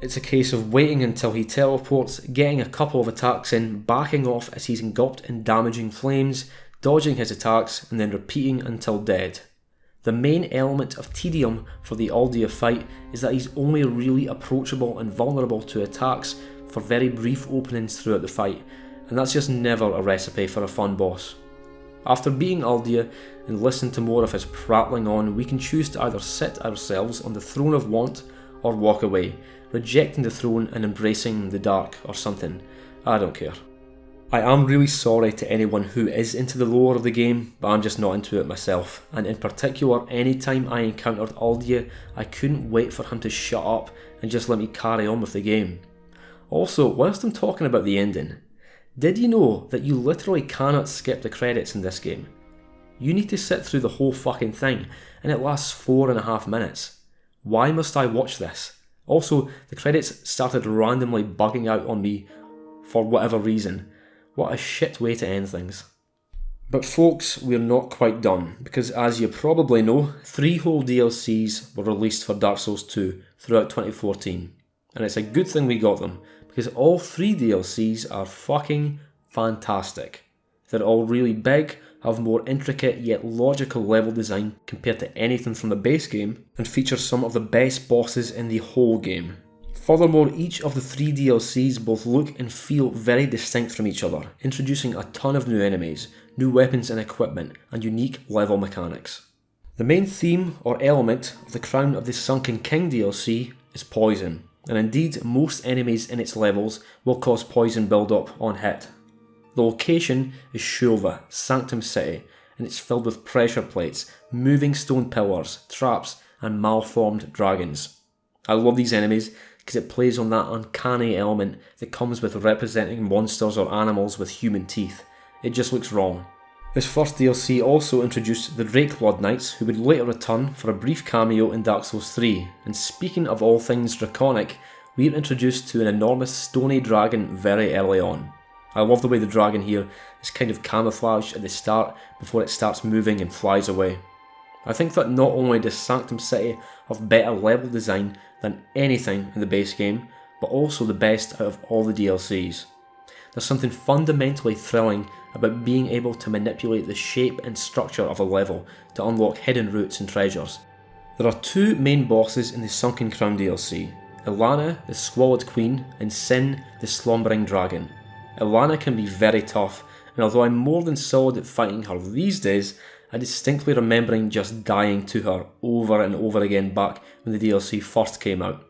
It's a case of waiting until he teleports, getting a couple of attacks in, backing off as he's engulfed in damaging flames, dodging his attacks, and then repeating until dead. The main element of tedium for the Aldia fight is that he's only really approachable and vulnerable to attacks for very brief openings throughout the fight, and that's just never a recipe for a fun boss. After beating Aldia and listen to more of his prattling on, we can choose to either sit ourselves on the Throne of Want or walk away, rejecting the throne and embracing the dark or something. I don't care. I am really sorry to anyone who is into the lore of the game, but I'm just not into it myself, and in particular anytime I encountered Aldia, I couldn't wait for him to shut up and just let me carry on with the game. Also, whilst I'm talking about the ending, did you know that you literally cannot skip the credits in this game? You need to sit through the whole fucking thing, and it lasts 4.5 minutes. Why must I watch this? Also, the credits started randomly bugging out on me for whatever reason. What a shit way to end things. But folks, we're not quite done, because as you probably know, 3 whole DLCs were released for Dark Souls 2 throughout 2014. And it's a good thing we got them, because all 3 DLCs are fucking fantastic. They're all really big, have more intricate yet logical level design compared to anything from the base game, and feature some of the best bosses in the whole game. Furthermore, each of the 3 DLCs both look and feel very distinct from each other, introducing a ton of new enemies, new weapons and equipment, and unique level mechanics. The main theme or element of the Crown of the Sunken King DLC is poison, and indeed most enemies in its levels will cause poison build-up on hit. The location is Shulva, Sanctum City, and it's filled with pressure plates, moving stone pillars, traps, and malformed dragons. I love these enemies because it plays on that uncanny element that comes with representing monsters or animals with human teeth. It just looks wrong. This first DLC also introduced the Drakeblood Knights, who would later return for a brief cameo in Dark Souls 3, and speaking of all things draconic, we are introduced to an enormous stony dragon very early on. I love the way the dragon here is kind of camouflaged at the start before it starts moving and flies away. I think that not only does Sanctum City have better level design than anything in the base game, but also the best out of all the DLCs. There's something fundamentally thrilling about being able to manipulate the shape and structure of a level to unlock hidden routes and treasures. There are 2 main bosses in the Sunken Crown DLC, Ilana, the Squalid Queen, and Sin, the Slumbering Dragon. Ilana can be very tough, and although I'm more than solid at fighting her these days, I distinctly remembering just dying to her over and over again back when the DLC first came out.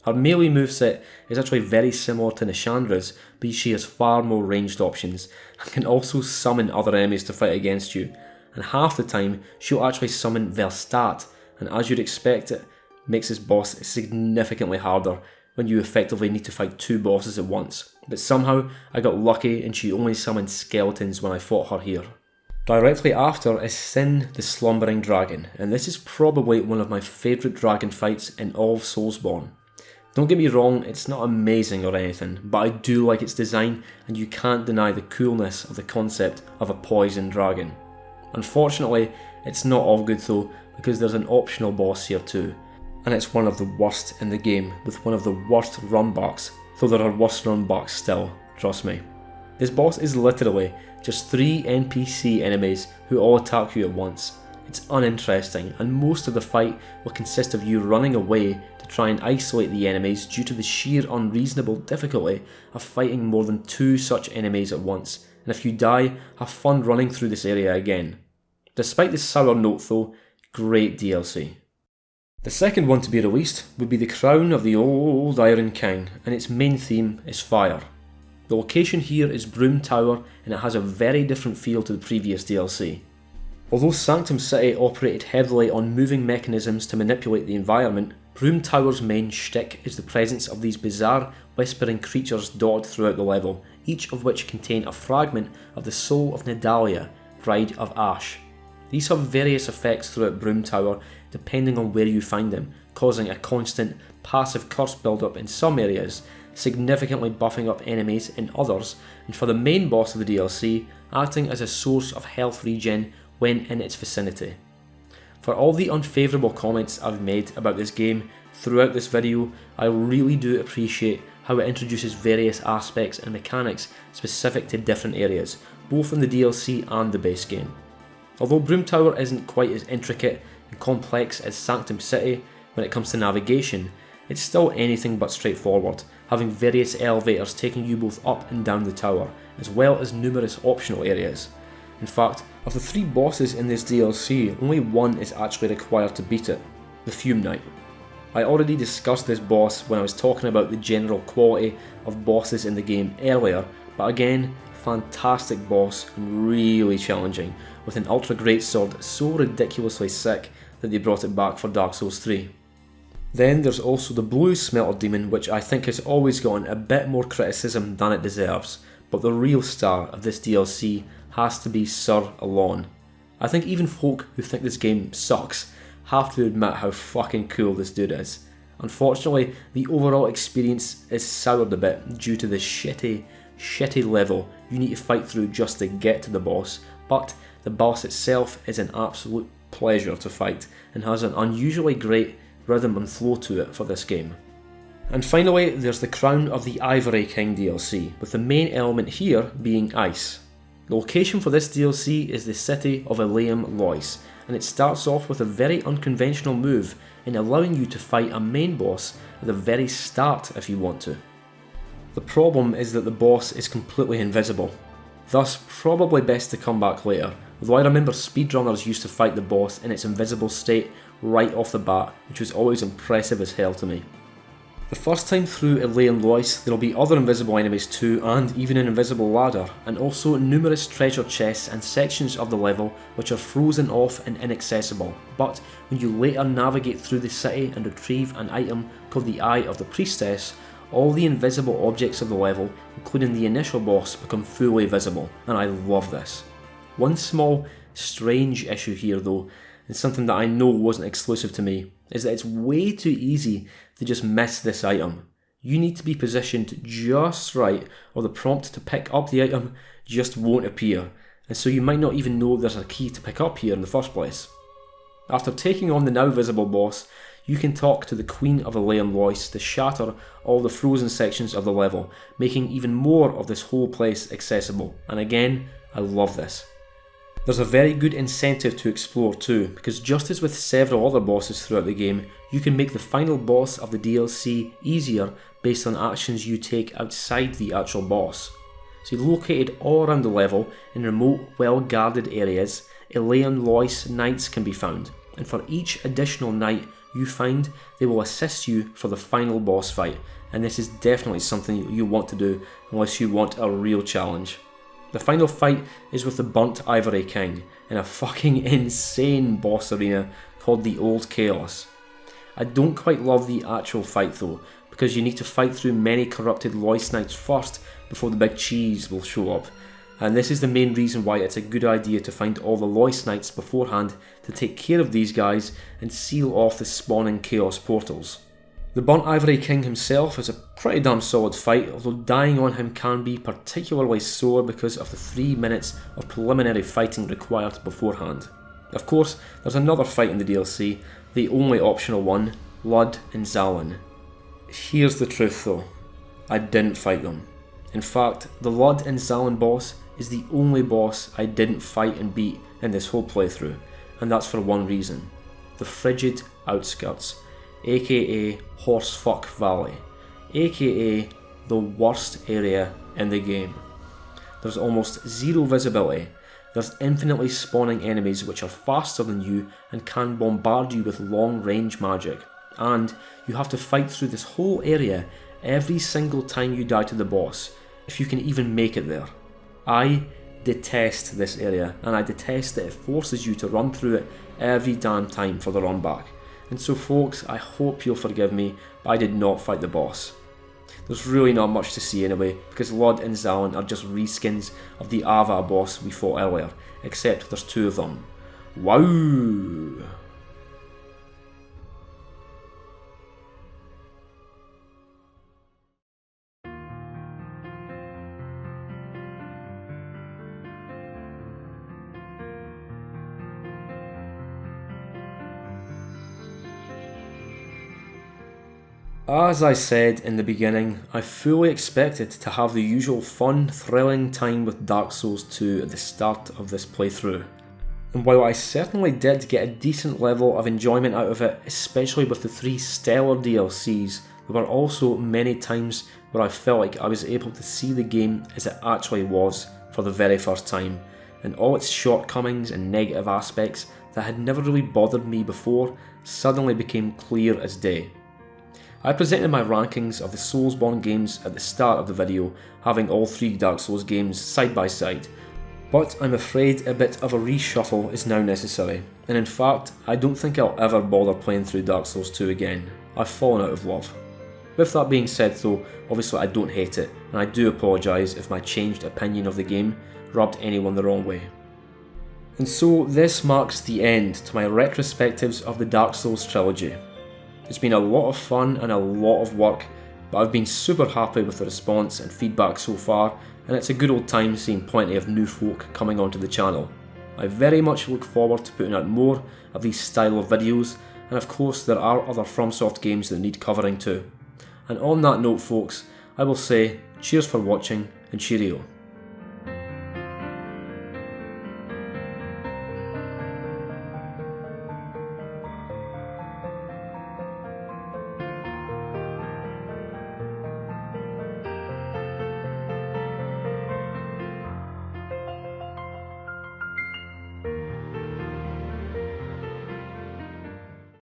Her melee moveset is actually very similar to Nishandra's, but she has far more ranged options and can also summon other enemies to fight against you, and half the time she'll actually summon Verstat, and as you'd expect it, makes this boss significantly harder when you effectively need to fight 2 bosses at once, but somehow I got lucky and she only summoned skeletons when I fought her here. Directly after is Sin, the Slumbering Dragon, and this is probably one of my favourite dragon fights in all of Soulsborne. Don't get me wrong, it's not amazing or anything, but I do like its design, and you can't deny the coolness of the concept of a poison dragon. Unfortunately, it's not all good though, because there's an optional boss here too, and it's one of the worst in the game, with one of the worst runbacks, though there are worse runbacks still, trust me. This boss is literally just 3 NPC enemies who all attack you at once. It's uninteresting, and most of the fight will consist of you running away to try and isolate the enemies due to the sheer unreasonable difficulty of fighting more than 2 such enemies at once, and if you die, have fun running through this area again. Despite the sour note though, great DLC. The second one to be released would be the Crown of the Old Iron King, and its main theme is fire. The location here is Broom Tower, and it has a very different feel to the previous DLC. Although Sanctum City operated heavily on moving mechanisms to manipulate the environment, Broom Tower's main shtick is the presence of these bizarre, whispering creatures dotted throughout the level, each of which contain a fragment of the soul of Nadalia, Bride of Ash. These have various effects throughout Broom Tower depending on where you find them, causing a constant, passive curse build-up in some areas, significantly buffing up enemies in others, and for the main boss of the DLC, acting as a source of health regen when in its vicinity. For all the unfavourable comments I've made about this game throughout this video, I really do appreciate how it introduces various aspects and mechanics specific to different areas, both in the DLC and the base game. Although Broom Tower isn't quite as intricate and complex as Sanctum City when it comes to navigation, it's still anything but straightforward, having various elevators taking you both up and down the tower, as well as numerous optional areas. In fact, of the 3 bosses in this DLC, only one is actually required to beat it, the Fume Knight. I already discussed this boss when I was talking about the general quality of bosses in the game earlier, but again, fantastic boss and really challenging, with an ultra greatsword so ridiculously sick that they brought it back for Dark Souls 3. Then there's also the blue smelter demon, which I think has always gotten a bit more criticism than it deserves, but the real star of this DLC has to be Sir Alon. I think even folk who think this game sucks have to admit how fucking cool this dude is. Unfortunately, the overall experience is soured a bit due to the shitty level you need to fight through just to get to the boss, but the boss itself is an absolute pleasure to fight and has an unusually great rhythm and flow to it for this game. And finally, there's the Crown of the Ivory King DLC, with the main element here being ice. The location for this DLC is the city of Elaim Lois, and it starts off with a very unconventional move in allowing you to fight a main boss at the very start if you want to. The problem is that the boss is completely invisible, thus probably best to come back later, although I remember speedrunners used to fight the boss in its invisible state right off the bat, which was always impressive as hell to me. The first time through Elaim Lois, there will be other invisible enemies too, and even an invisible ladder, and also numerous treasure chests and sections of the level which are frozen off and inaccessible, but when you later navigate through the city and retrieve an item called the Eye of the Priestess, all the invisible objects of the level, including the initial boss, become fully visible, and I love this. One small, strange issue here though, and something that I know wasn't exclusive to me, is that it's way too easy to just miss this item. You need to be positioned just right, or the prompt to pick up the item just won't appear, and so you might not even know there's a key to pick up here in the first place. After taking on the now visible boss, you can talk to the Queen of Elaim Lois to shatter all the frozen sections of the level, making even more of this whole place accessible, and again, I love this. There's a very good incentive to explore too, because just as with several other bosses throughout the game, you can make the final boss of the DLC easier based on actions you take outside the actual boss. So located all around the level, in remote, well-guarded areas, Elaim Lois knights can be found, and for each additional knight you find, they will assist you for the final boss fight, and this is definitely something you want to do unless you want a real challenge. The final fight is with the Burnt Ivory King in a fucking insane boss arena called the Old Chaos. I don't quite love the actual fight though, because you need to fight through many corrupted Lois Knights first before the big cheese will show up, and this is the main reason why it's a good idea to find all the Lois Knights beforehand to take care of these guys and seal off the spawning Chaos portals. The Burnt Ivory King himself is a pretty damn solid fight, although dying on him can be particularly sore because of the 3 minutes of preliminary fighting required beforehand. Of course, there's another fight in the DLC, the only optional one, Lud and Zalin. Here's the truth though, I didn't fight them. In fact, the Lud and Zalin boss is the only boss I didn't fight and beat in this whole playthrough, and that's for one reason: the frigid outskirts, aka Horsefuck Valley, aka the worst area in the game. There's almost zero visibility, there's infinitely spawning enemies which are faster than you and can bombard you with long range magic, and you have to fight through this whole area every single time you die to the boss, if you can even make it there. I detest this area, and I detest that it forces you to run through it every damn time for the run back. And so folks, I hope you'll forgive me, but I did not fight the boss. There's really not much to see anyway, because Lud and Zalin are just reskins of the Ava boss we fought earlier, except there's 2 of them. Wow! As I said in the beginning, I fully expected to have the usual fun, thrilling time with Dark Souls 2 at the start of this playthrough. And while I certainly did get a decent level of enjoyment out of it, especially with the 3 stellar DLCs, there were also many times where I felt like I was able to see the game as it actually was for the very first time, and all its shortcomings and negative aspects that had never really bothered me before suddenly became clear as day. I presented my rankings of the Soulsborne games at the start of the video, having all 3 Dark Souls games side by side, but I'm afraid a bit of a reshuffle is now necessary, and in fact I don't think I'll ever bother playing through Dark Souls 2 again. I've fallen out of love. With that being said though, obviously I don't hate it, and I do apologise if my changed opinion of the game rubbed anyone the wrong way. And so this marks the end to my retrospectives of the Dark Souls trilogy. It's been a lot of fun and a lot of work, but I've been super happy with the response and feedback so far, and it's a good old time seeing plenty of new folk coming onto the channel. I very much look forward to putting out more of these style of videos, and of course there are other FromSoft games that need covering too. And on that note folks, I will say cheers for watching and cheerio.